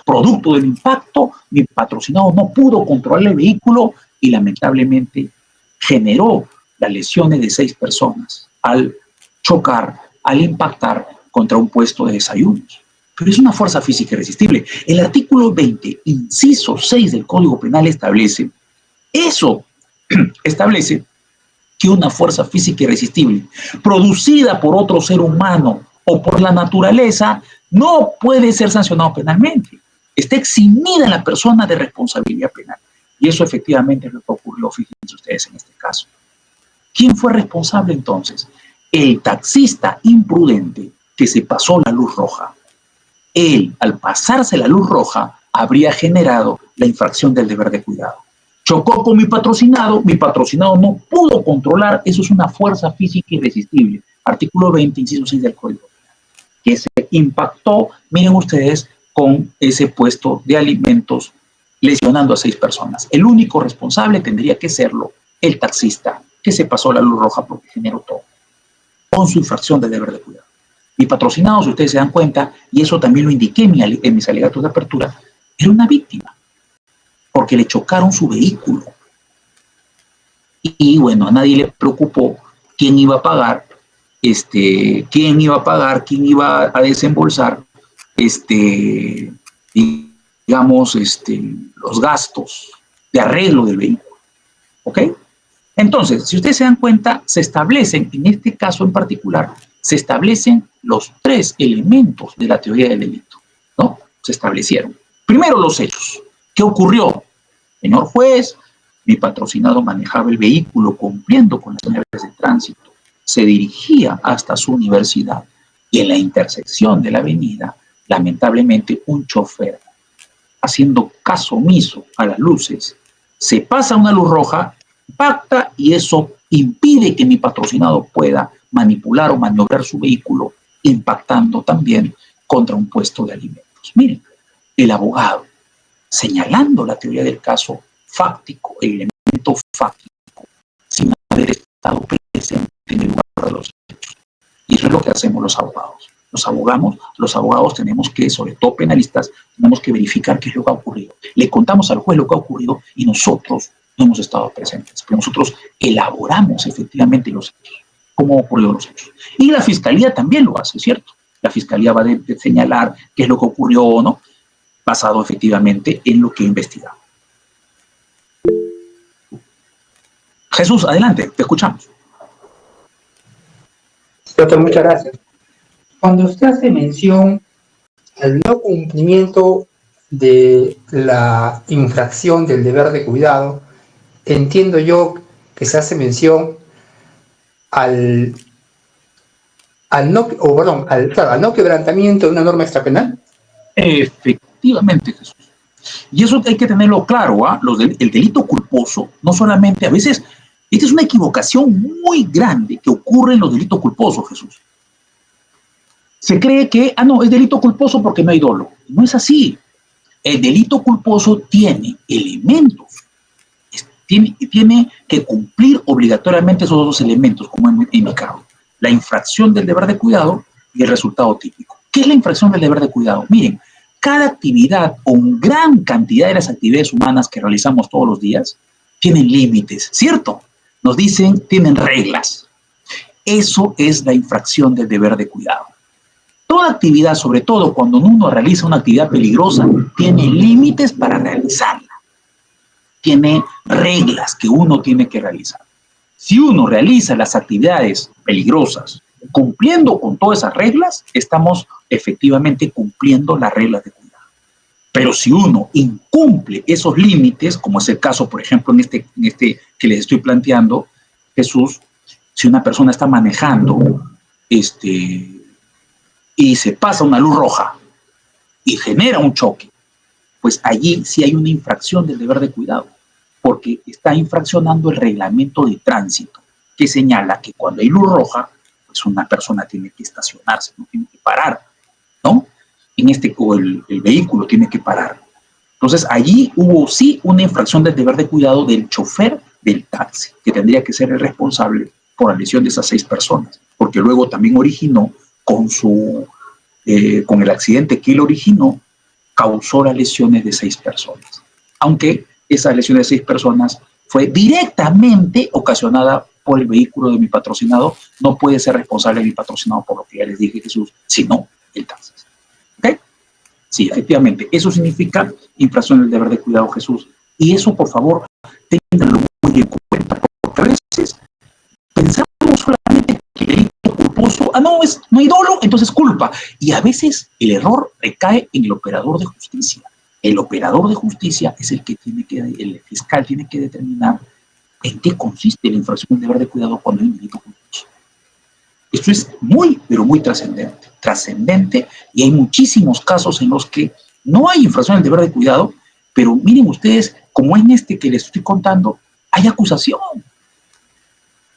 producto del impacto, mi patrocinado no pudo controlar el vehículo y lamentablemente generó las lesiones de 6 personas al chocar, al impactar contra un puesto de desayunos. Pero es una fuerza física irresistible. El artículo 20, inciso 6 del Código Penal establece que una fuerza física irresistible producida por otro ser humano o por la naturaleza no puede ser sancionado penalmente. Está eximida la persona de responsabilidad penal. Y eso efectivamente es lo que ocurrió, fíjense ustedes en este caso. ¿Quién fue responsable entonces? El taxista imprudente que se pasó la luz roja. Él, al pasarse la luz roja, habría generado la infracción del deber de cuidado. Chocó con mi patrocinado no pudo controlar, eso es una fuerza física irresistible. Artículo 20, inciso 6 del Código Penal. Que se impactó, miren ustedes, con ese puesto de alimentos, lesionando a 6 personas. El único responsable tendría que serlo el taxista, que se pasó la luz roja porque generó todo, con su infracción de deber de cuidado. Mi patrocinado, si ustedes se dan cuenta, y eso también lo indiqué en mis alegatos de apertura, era una víctima, porque le chocaron su vehículo. Y bueno, a nadie le preocupó quién iba a pagar, quién iba a desembolsar, digamos, los gastos de arreglo del vehículo. ¿Ok? Entonces, si ustedes se dan cuenta, se establecen, en este caso en particular, se establecen los 3 elementos de la teoría del delito, ¿no? Se establecieron. Primero, los hechos. ¿Qué ocurrió? Señor juez, mi patrocinado manejaba el vehículo cumpliendo con las reglas de tránsito. Se dirigía hasta su universidad. Y en la intersección de la avenida, lamentablemente, un chofer, haciendo caso omiso a las luces, se pasa una luz roja, impacta y eso impide que mi patrocinado pueda manipular o maniobrar su vehículo, impactando también contra un puesto de alimentos. Miren, el abogado, señalando la teoría del caso fáctico, el elemento fáctico, sin haber estado presente en el lugar de los hechos. Y eso es lo que hacemos los abogados. Los abogados tenemos que, sobre todo penalistas, tenemos que verificar qué es lo que ha ocurrido. Le contamos al juez lo que ha ocurrido y nosotros no hemos estado presentes. Pero nosotros elaboramos efectivamente los hechos, cómo ocurrieron los hechos. Y la fiscalía también lo hace, ¿cierto? La fiscalía va a señalar qué es lo que ocurrió o no, basado efectivamente en lo que ha investigado. Jesús, adelante, te escuchamos. Doctor, muchas gracias. Cuando usted hace mención al no cumplimiento de la infracción del deber de cuidado, entiendo yo que se hace mención al no quebrantamiento de una norma extrapenal. Efectivamente, Jesús. Y eso hay que tenerlo claro, ¿ah? El delito culposo, no solamente a veces, esta es una equivocación muy grande que ocurre en los delitos culposos, Jesús. Se cree que, no, es delito culposo porque no hay dolo. No es así. El delito culposo tiene elementos, tiene que cumplir obligatoriamente esos dos elementos, como he indicado. La infracción del deber de cuidado y el resultado típico. ¿Qué es la infracción del deber de cuidado? Miren, cada actividad o una gran cantidad de las actividades humanas que realizamos todos los días tienen límites, ¿cierto? Nos dicen, tienen reglas. Eso es la infracción del deber de cuidado. Toda actividad, sobre todo cuando uno realiza una actividad peligrosa, tiene límites para realizarla. Tiene reglas que uno tiene que realizar. Si uno realiza las actividades peligrosas cumpliendo con todas esas reglas, estamos efectivamente cumpliendo las reglas de cuidado. Pero si uno incumple esos límites, como es el caso, por ejemplo, en este que les estoy planteando, Jesús, si una persona está manejando y se pasa una luz roja y genera un choque, pues allí sí hay una infracción del deber de cuidado, porque está infraccionando el reglamento de tránsito, que señala que cuando hay luz roja, pues una persona tiene que estacionarse, no tiene que parar, ¿no? O el vehículo tiene que parar. Entonces, allí hubo sí una infracción del deber de cuidado del chofer del taxi, que tendría que ser el responsable por la lesión de esas 6 personas, porque luego también originó con el accidente que él originó, causó las lesiones de 6 personas. Aunque esas lesiones de 6 personas fue directamente ocasionada por el vehículo de mi patrocinado, no puede ser responsable de mi patrocinado por lo que ya les dije, Jesús, sino el taxi. ¿Ok? Sí, efectivamente, eso significa infracción del deber de cuidado, Jesús. Y eso, por favor, ténganlo muy en cuenta, porque a veces pensamos solamente que el delito culposo, no hay dolo, entonces culpa. Y a veces el error recae en el operador de justicia. El operador de justicia es el fiscal tiene que determinar en qué consiste la infracción del deber de cuidado cuando hay un delito culposo. Esto es muy, pero muy trascendente, y hay muchísimos casos en los que no hay infracción del deber de cuidado, pero miren ustedes, como en este que les estoy contando, hay acusación.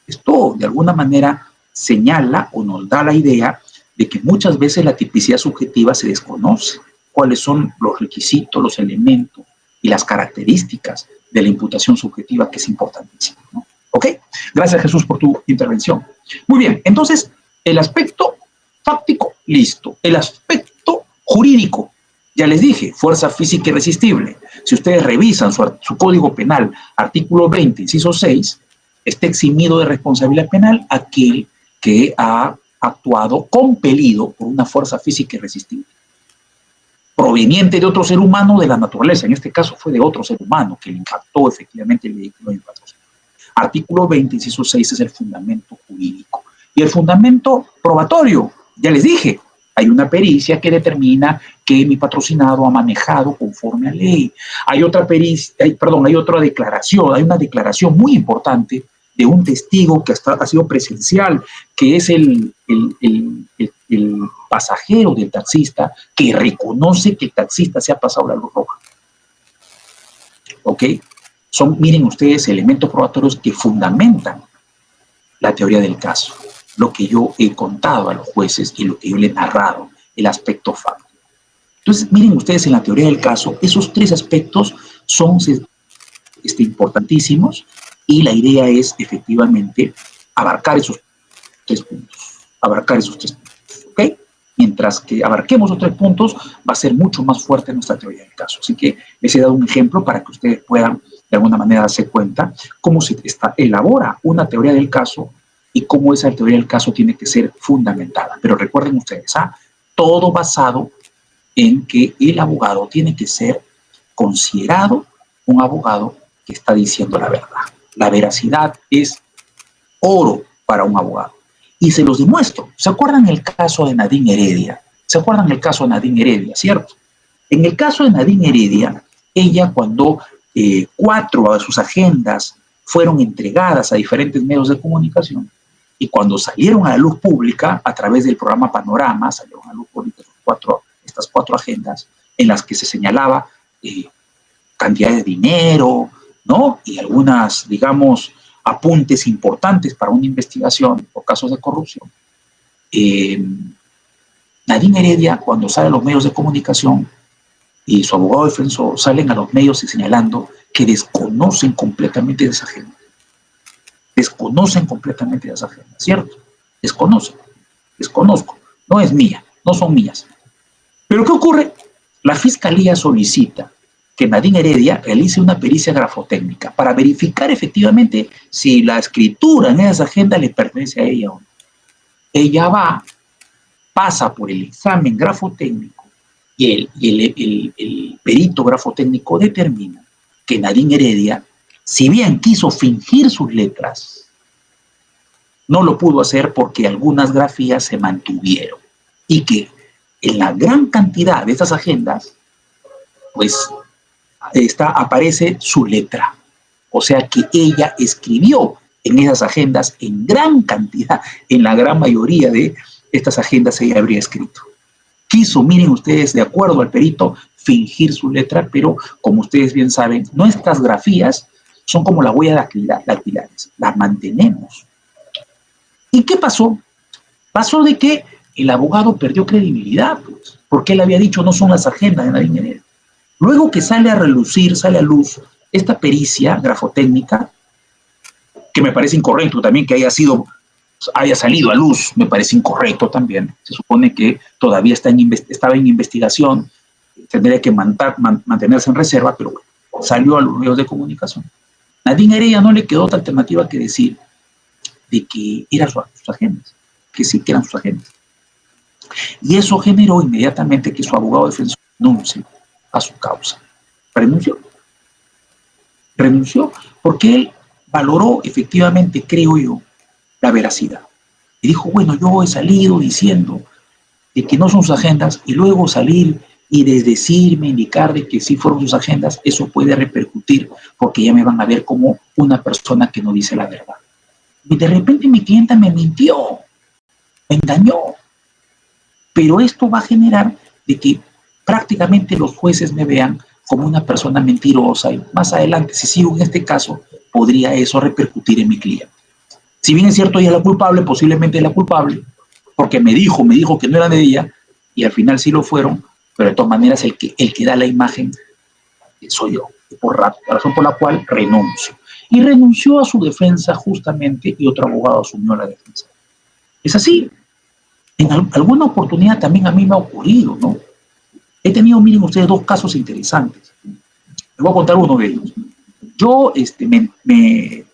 Esto, de alguna manera, señala o nos da la idea de que muchas veces la tipicidad subjetiva se desconoce. Cuáles son los requisitos, los elementos y las características de la imputación subjetiva, que es importantísimo, ¿no? ¿Ok? Gracias, Jesús, por tu intervención. Muy bien, entonces, el aspecto fáctico, listo. El aspecto jurídico, ya les dije, fuerza física irresistible. Si ustedes revisan su Código Penal, artículo 20, inciso 6, está eximido de responsabilidad penal aquel que ha actuado compelido por una fuerza física irresistible, proveniente de otro ser humano de la naturaleza. En este caso fue de otro ser humano que le impactó efectivamente el vehículo de infracción. Artículo 20, inciso 6 es el fundamento jurídico. Y el fundamento probatorio, ya les dije, hay una pericia que determina que mi patrocinado ha manejado conforme a ley. Hay otra declaración, hay una declaración muy importante de un testigo que ha sido presencial, que es el el pasajero del taxista que reconoce que el taxista se ha pasado la luz roja. ¿Ok? Son, miren ustedes, elementos probatorios que fundamentan la teoría del caso, lo que yo he contado a los jueces y lo que yo le he narrado, el aspecto fáctico. Entonces, miren ustedes, en la teoría del caso, esos tres aspectos son importantísimos, y la idea es efectivamente abarcar esos tres puntos, ¿ok? Mientras que abarquemos los tres puntos, va a ser mucho más fuerte nuestra teoría del caso. Así que les he dado un ejemplo para que ustedes puedan de alguna manera darse cuenta cómo se elabora una teoría del caso y cómo esa teoría del caso tiene que ser fundamentada. Pero recuerden ustedes, todo basado en que el abogado tiene que ser considerado un abogado que está diciendo la verdad. La veracidad es oro para un abogado. Y se los demuestro. ¿Se acuerdan el caso de Nadine Heredia? ¿Se acuerdan el caso de Nadine Heredia, cierto? En el caso de Nadine Heredia, ella cuando 4 de sus agendas fueron entregadas a diferentes medios de comunicación, y cuando salieron a la luz pública a través del programa Panorama, salieron a la luz pública estas 4 agendas en las que se señalaba cantidades de dinero, ¿no? Y algunas, digamos, apuntes importantes para una investigación por casos de corrupción. Nadine Heredia, cuando sale a los medios de comunicación y su abogado defensor salen a los medios y señalando que desconocen completamente de esa agenda. Desconocen completamente de esa agenda, ¿cierto? Desconozco. No es mía, no son mías. Pero ¿qué ocurre? La Fiscalía solicita que Nadine Heredia realice una pericia grafotécnica para verificar efectivamente si la escritura en esa agenda le pertenece a ella o no. Ella va, pasa por el examen grafotécnico y el perito grafotécnico determina que Nadine Heredia, si bien quiso fingir sus letras, no lo pudo hacer porque algunas grafías se mantuvieron y que en la gran cantidad de estas agendas, pues aparece su letra. O sea que ella escribió en esas agendas en gran cantidad, en la gran mayoría de estas agendas ella habría escrito. Quiso, miren ustedes, de acuerdo al perito, fingir su letra, pero como ustedes bien saben, nuestras grafías son como la huella dactilares, las mantenemos. ¿Y qué pasó? Pasó de que el abogado perdió credibilidad, pues, porque él había dicho no son las agendas de Nadine Heredia. Luego que sale a relucir, sale a luz esta pericia grafotécnica, que me parece incorrecto también que haya salido a luz, me parece incorrecto también. Se supone que todavía estaba en investigación, tendría que mantenerse en reserva, pero bueno, salió a los medios de comunicación. Nadine Heredia no le quedó otra alternativa que decir de que eran sus agendas, que sí que eran sus agendas. Y eso generó inmediatamente que su abogado defensor renuncie a su causa. Renunció porque él valoró efectivamente, creo yo, la veracidad. Y dijo, bueno, yo he salido diciendo de que no son sus agendas, y luego salir y desdecirme, indicar de que sí fueron sus agendas, eso puede repercutir porque ya me van a ver como una persona que no dice la verdad. Y de repente mi clienta me mintió, me engañó. Pero esto va a generar de que prácticamente los jueces me vean como una persona mentirosa, y más adelante, si sigo en este caso, podría eso repercutir en mi cliente. Si bien es cierto, ella es la culpable, posiblemente es la culpable, porque me dijo que no eran de ella, y al final sí lo fueron, pero de todas maneras el que da la imagen soy yo, por la razón por la cual renuncio. Y renunció a su defensa justamente, y otro abogado asumió la defensa. Es así. En alguna oportunidad también a mí me ha ocurrido, ¿no? He tenido, miren ustedes, 2 casos interesantes. Les voy a contar uno de ellos. Yo me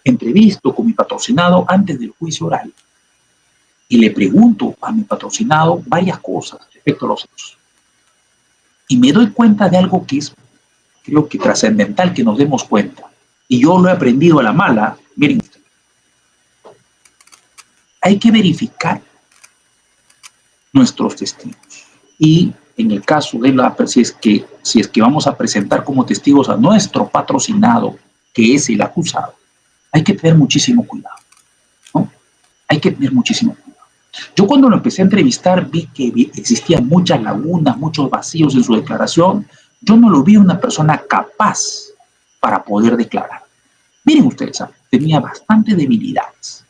entrevisto con mi patrocinado antes del juicio oral y le pregunto a mi patrocinado varias cosas respecto a los hechos. Y me doy cuenta de algo que es, creo que trascendental que nos demos cuenta. Y yo lo he aprendido a la mala. Miren ustedes. Hay que verificar nuestros testigos. Y en el caso de si es que vamos a presentar como testigos a nuestro patrocinado, que es el acusado, hay que tener muchísimo cuidado, ¿no? Hay que tener muchísimo cuidado. Yo cuando lo empecé a entrevistar vi que existían muchas lagunas, muchos vacíos en su declaración. Yo no lo vi una persona capaz para poder declarar. Miren ustedes, tenía bastantes debilidades,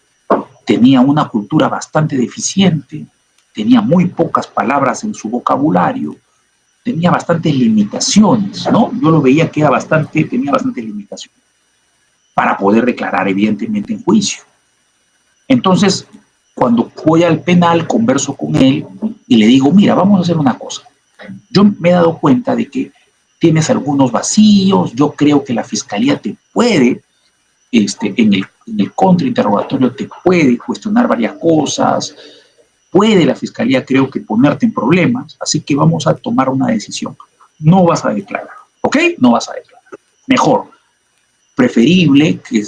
tenía una cultura bastante deficiente, tenía muy pocas palabras en su vocabulario, tenía bastantes limitaciones, ¿no? Yo lo veía que tenía bastantes limitaciones para poder declarar evidentemente en juicio. Entonces, cuando voy al penal, converso con él y le digo, mira, vamos a hacer una cosa. Yo me he dado cuenta de que tienes algunos vacíos, yo creo que la fiscalía te puede, en el contrainterrogatorio te puede cuestionar varias cosas, puede la fiscalía, creo que, ponerte en problemas, así que vamos a tomar una decisión. No vas a declarar, ¿ok? No vas a declarar. Mejor, preferible que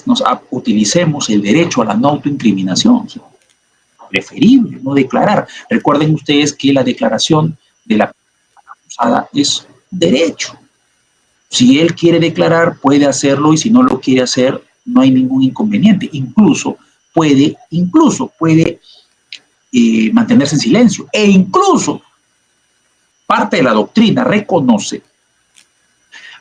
utilicemos el derecho a la no autoincriminación. Preferible no declarar. Recuerden ustedes que la declaración de la acusada es derecho. Si él quiere declarar, puede hacerlo, y si no lo quiere hacer, no hay ningún inconveniente. Incluso puede mantenerse en silencio. E incluso parte de la doctrina reconoce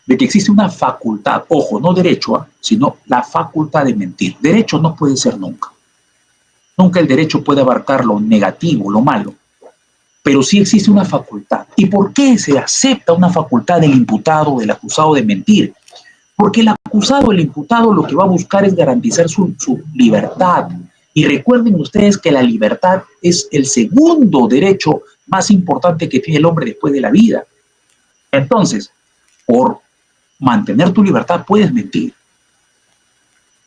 de que existe una facultad, ojo, no derecho, sino la facultad de mentir. Derecho no puede ser nunca. Nunca el derecho puede abarcar lo negativo, lo malo. Pero sí existe una facultad. ¿Y por qué se acepta una facultad del imputado, del acusado de mentir? Porque el acusado, el imputado, lo que va a buscar es garantizar su libertad. Y recuerden ustedes que la libertad es el segundo derecho más importante que tiene el hombre después de la vida. Entonces, por mantener tu libertad puedes mentir.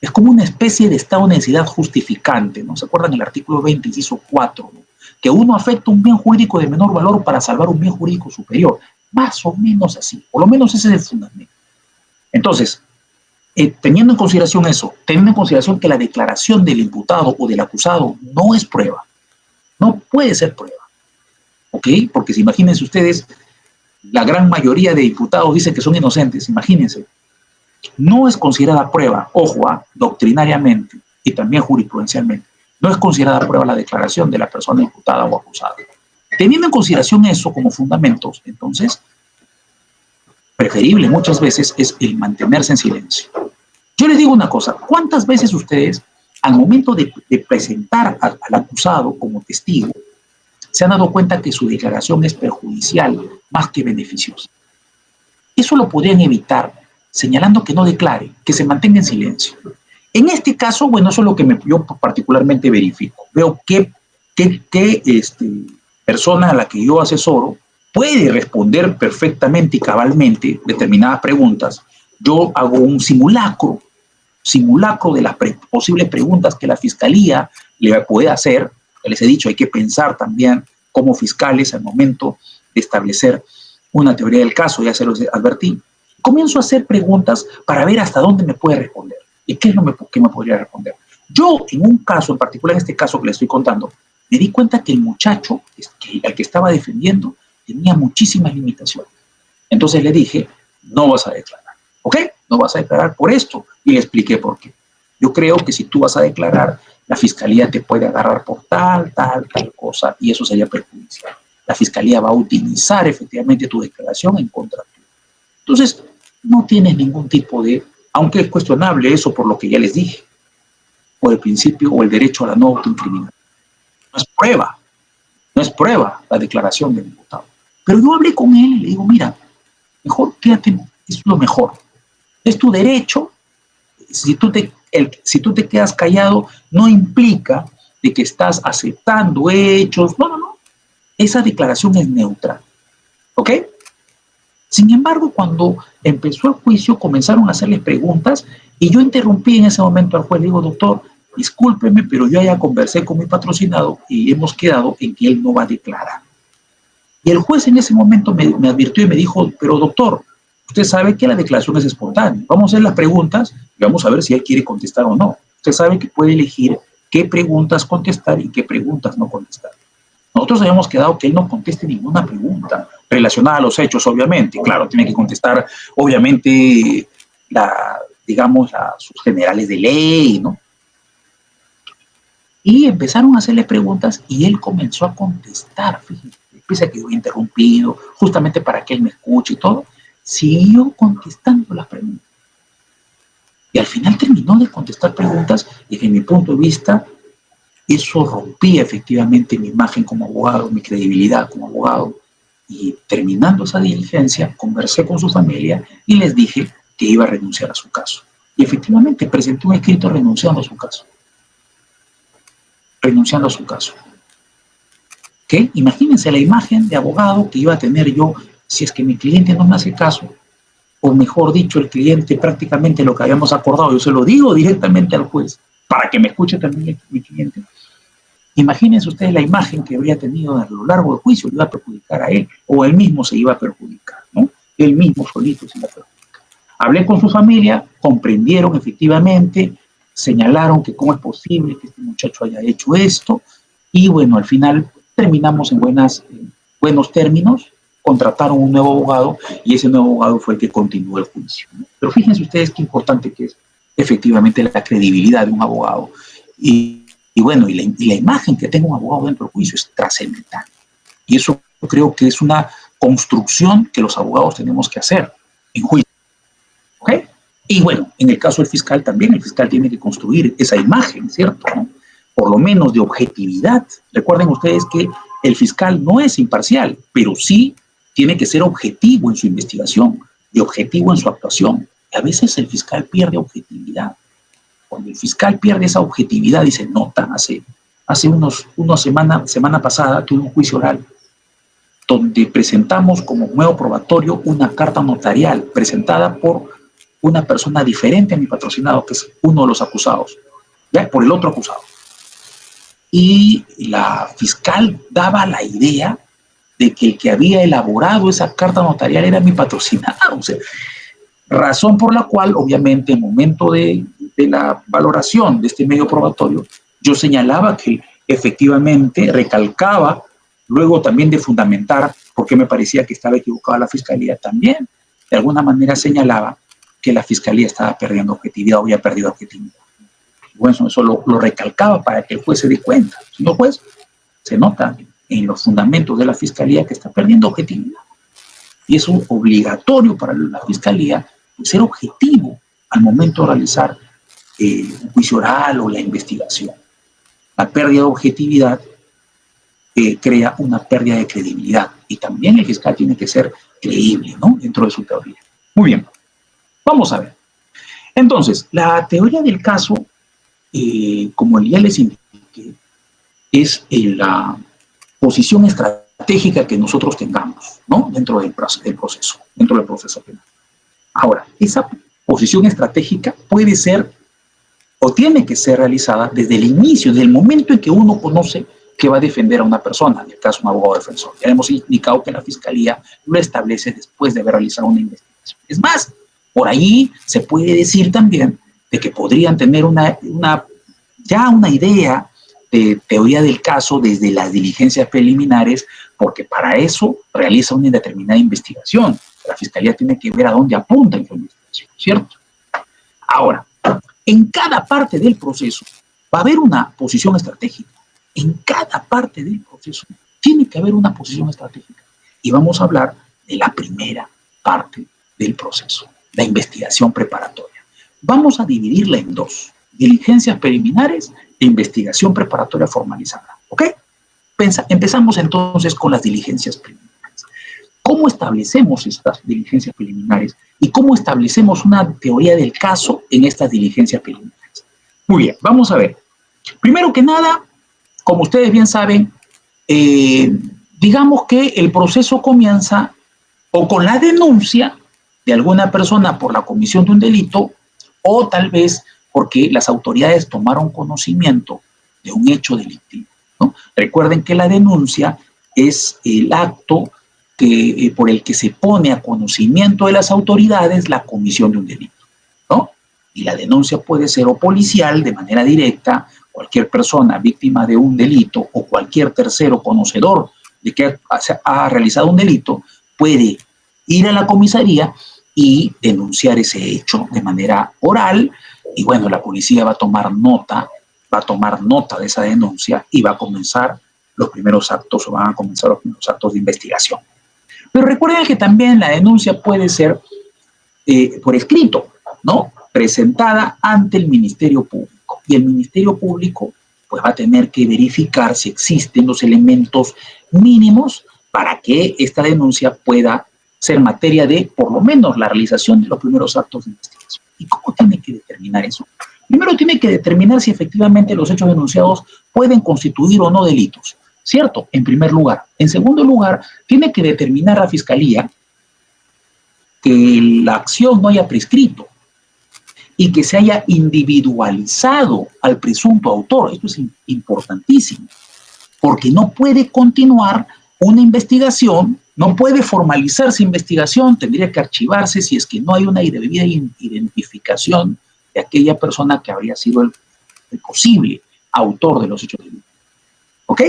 Es como una especie de estado de necesidad justificante, ¿no? ¿Se acuerdan el artículo 20, inciso 4, ¿no? Que uno afecta un bien jurídico de menor valor para salvar un bien jurídico superior. Más o menos así. Por lo menos ese es el fundamento. Entonces, teniendo en consideración eso, teniendo en consideración que la declaración del imputado o del acusado no es prueba, no puede ser prueba, ¿ok? Porque si imagínense ustedes, la gran mayoría de imputados dicen que son inocentes, imagínense. No es considerada prueba, ojo, doctrinariamente y también jurisprudencialmente, no es considerada prueba la declaración de la persona imputada o acusada. Teniendo en consideración eso como fundamentos, entonces, preferible muchas veces es el mantenerse en silencio. Yo les digo una cosa, ¿cuántas veces ustedes, al momento de presentar al acusado como testigo, se han dado cuenta que su declaración es perjudicial más que beneficiosa? Eso lo podrían evitar señalando que no declare, que se mantenga en silencio. En este caso, bueno, eso es lo que yo particularmente verifico. Veo qué persona a la que yo asesoro puede responder perfectamente y cabalmente determinadas preguntas. Yo hago un simulacro de las posibles preguntas que la fiscalía le puede hacer. Les he dicho, hay que pensar también como fiscales al momento de establecer una teoría del caso, ya se los advertí. Comienzo a hacer preguntas para ver hasta dónde me puede responder y qué es lo que me podría responder. Yo, en un caso, en particular en este caso que le estoy contando, me di cuenta que el muchacho al que estaba defendiendo tenía muchísimas limitaciones. Entonces le dije, no vas a declarar, ¿ok? No vas a declarar por esto. Y le expliqué por qué. Yo creo que si tú vas a declarar, la fiscalía te puede agarrar por tal cosa, y eso sería perjudicial. La fiscalía va a utilizar efectivamente tu declaración en contra tuya. Entonces, no tienes ningún tipo de, aunque es cuestionable eso por lo que ya les dije, o el principio o el derecho a la no autoincriminación. No es prueba la declaración del imputado. Pero yo hablé con él y le digo, mira, mejor quédate, es lo mejor. Es tu derecho. Si tú te quedas callado, no implica de que estás aceptando hechos. No. Esa declaración es neutra. ¿Ok? Sin embargo, cuando empezó el juicio, comenzaron a hacerles preguntas y yo interrumpí en ese momento al juez. Le digo, doctor, discúlpeme, pero yo ya conversé con mi patrocinado y hemos quedado en que él no va a declarar. Y el juez en ese momento me advirtió y me dijo, pero doctor, usted sabe que la declaración es espontánea. Vamos a hacer las preguntas y vamos a ver si él quiere contestar o no. Usted sabe que puede elegir qué preguntas contestar y qué preguntas no contestar. Nosotros habíamos quedado que él no conteste ninguna pregunta relacionada a los hechos, obviamente. Claro, tiene que contestar, obviamente, sus generales de ley, ¿no? Y empezaron a hacerle preguntas y él comenzó a contestar, fíjense, pese a que yo he interrumpido, justamente para que él me escuche y todo, siguió contestando las preguntas. Y al final terminó de contestar preguntas y desde mi punto de vista eso rompía efectivamente mi imagen como abogado, mi credibilidad como abogado. Y terminando esa diligencia, conversé con su familia y les dije que iba a renunciar a su caso. Y efectivamente presentó un escrito renunciando a su caso. Renunciando a su caso. ¿Qué? Imagínense la imagen de abogado que iba a tener yo si es que mi cliente no me hace caso. O mejor dicho, el cliente prácticamente lo que habíamos acordado, yo se lo digo directamente al juez, para que me escuche también mi cliente. Imagínense ustedes la imagen que habría tenido a lo largo del juicio, le iba a perjudicar a él, o él mismo se iba a perjudicar, ¿no? Él mismo solito se iba a perjudicar. Hablé con su familia, comprendieron efectivamente, señalaron que cómo es posible que este muchacho haya hecho esto, y bueno, al final terminamos en buenos términos, contrataron un nuevo abogado, y ese nuevo abogado fue el que continuó el juicio, ¿no? Pero fíjense ustedes qué importante que es efectivamente la credibilidad de un abogado, y bueno, y la imagen que tenga un abogado dentro del juicio es trascendental. Y eso creo que es una construcción que los abogados tenemos que hacer en juicio. ¿Ok? Y bueno, en el caso del fiscal también, el fiscal tiene que construir esa imagen, ¿cierto? ¿No? Por lo menos de objetividad. Recuerden ustedes que el fiscal no es imparcial, pero sí tiene que ser objetivo en su investigación y objetivo en su actuación. Y a veces el fiscal pierde objetividad. Cuando el fiscal pierde esa objetividad y se nota, hace una semana pasada tuve un juicio oral donde presentamos como nuevo probatorio una carta notarial presentada por una persona diferente a mi patrocinado, que es uno de los acusados, ¿ya? Por el otro acusado. Y la fiscal daba la idea de que el que había elaborado esa carta notarial era mi patrocinado. O sea, razón por la cual, obviamente, en el momento de la valoración de este medio probatorio, yo señalaba que efectivamente recalcaba, luego también de fundamentar por qué me parecía que estaba equivocada la fiscalía, también de alguna manera señalaba que la fiscalía estaba perdiendo objetividad o había perdido objetividad. Bueno, eso lo recalcaba para que el juez se dé cuenta. Señor juez, se nota en los fundamentos de la fiscalía que está perdiendo objetividad. Y es obligatorio para la fiscalía ser objetivo al momento de realizar un juicio oral o la investigación. La pérdida de objetividad crea una pérdida de credibilidad y también el fiscal tiene que ser creíble, ¿no? Dentro de su teoría. Muy bien, vamos a ver. Entonces, la teoría del caso, como ya les indiqué, es la posición estratégica que nosotros tengamos, ¿no? Dentro del proceso penal. Ahora, esa posición estratégica puede ser o tiene que ser realizada desde el inicio, desde el momento en que uno conoce que va a defender a una persona, en el caso de un abogado defensor. Ya hemos indicado que la fiscalía lo establece después de haber realizado una investigación. Es más, por ahí se puede decir también de que podrían tener ya una idea de teoría del caso desde las diligencias preliminares, porque para eso realiza una determinada investigación. La fiscalía tiene que ver a dónde apunta en su investigación, ¿cierto? Ahora, en cada parte del proceso va a haber una posición estratégica. En cada parte del proceso tiene que haber una posición estratégica. Y vamos a hablar de la primera parte del proceso, la investigación preparatoria. Vamos a dividirla en dos: diligencias preliminares e investigación preparatoria formalizada. ¿Ok? Empezamos entonces con las diligencias preliminares. ¿Cómo establecemos estas diligencias preliminares y cómo establecemos una teoría del caso en estas diligencias preliminares? Muy bien, vamos a ver. Primero que nada, como ustedes bien saben, digamos que el proceso comienza o con la denuncia de alguna persona por la comisión de un delito o tal vez porque las autoridades tomaron conocimiento de un hecho delictivo, ¿no? Recuerden que la denuncia es el acto por el que se pone a conocimiento de las autoridades la comisión de un delito, ¿no? Y la denuncia puede ser o policial, de manera directa, cualquier persona víctima de un delito o cualquier tercero conocedor de que ha realizado un delito puede ir a la comisaría y denunciar ese hecho de manera oral. Y bueno, la policía va a tomar nota, va a tomar nota de esa denuncia y va a comenzar los primeros actos, o van a comenzar los primeros actos de investigación. Pero recuerden que también la denuncia puede ser por escrito, ¿no? Presentada ante el Ministerio Público. Y el Ministerio Público pues va a tener que verificar si existen los elementos mínimos para que esta denuncia pueda ser materia de, por lo menos, la realización de los primeros actos de investigación. ¿Y cómo tiene que determinar eso? Primero tiene que determinar si efectivamente los hechos denunciados pueden constituir o no delitos, ¿cierto? En primer lugar. En segundo lugar, tiene que determinar la Fiscalía que la acción no haya prescrito y que se haya individualizado al presunto autor. Esto es importantísimo, porque no puede continuar una investigación, no puede formalizarse investigación, tendría que archivarse si es que no hay una debida identificación de aquella persona que habría sido el posible autor de los hechos delictivos. ¿Ok?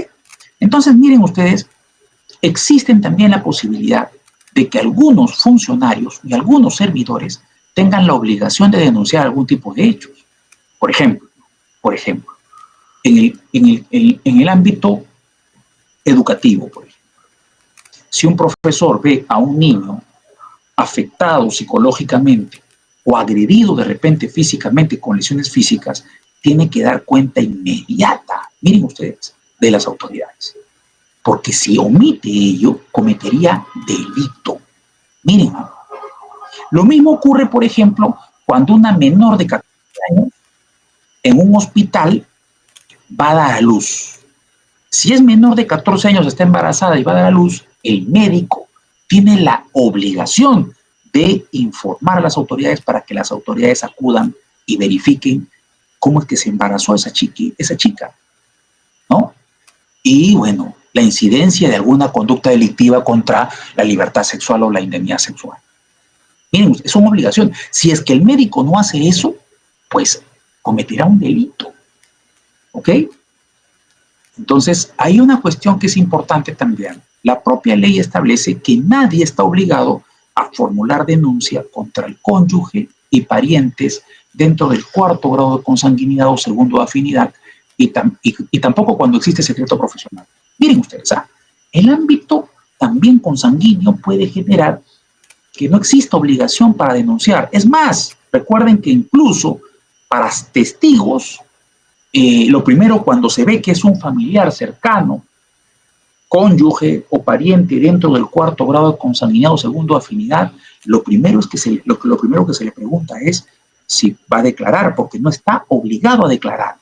Entonces, miren ustedes, existen también la posibilidad de que algunos funcionarios y algunos servidores tengan la obligación de denunciar algún tipo de hechos. Por ejemplo, en el ámbito educativo, por ejemplo, si un profesor ve a un niño afectado psicológicamente o agredido de repente físicamente con lesiones físicas, tiene que dar cuenta inmediata, miren ustedes, de las autoridades. Porque si omite ello, cometería delito. Miren, lo mismo ocurre, por ejemplo, cuando una menor de 14 años en un hospital va a dar a luz. Si es menor de 14 años, está embarazada y va a dar a luz, el médico tiene la obligación de informar a las autoridades para que las autoridades acudan y verifiquen cómo es que se embarazó esa chica, ¿no? Y bueno, la incidencia de alguna conducta delictiva contra la libertad sexual o la indemnidad sexual. Miren, es una obligación. Si es que el médico no hace eso, pues cometerá un delito. ¿Ok? Entonces, hay una cuestión que es importante también. La propia ley establece que nadie está obligado a formular denuncia contra el cónyuge y parientes dentro del 4º grado de consanguinidad o 2º de afinidad y tampoco cuando existe secreto profesional. Miren ustedes, el ámbito también consanguíneo puede generar que no exista obligación para denunciar. Es más, recuerden que incluso para testigos, lo primero cuando se ve que es un familiar cercano, cónyuge o pariente dentro del 4º grado de consanguinidad o 2º de afinidad, lo primero que se le pregunta es si va a declarar, porque no está obligado a declarar.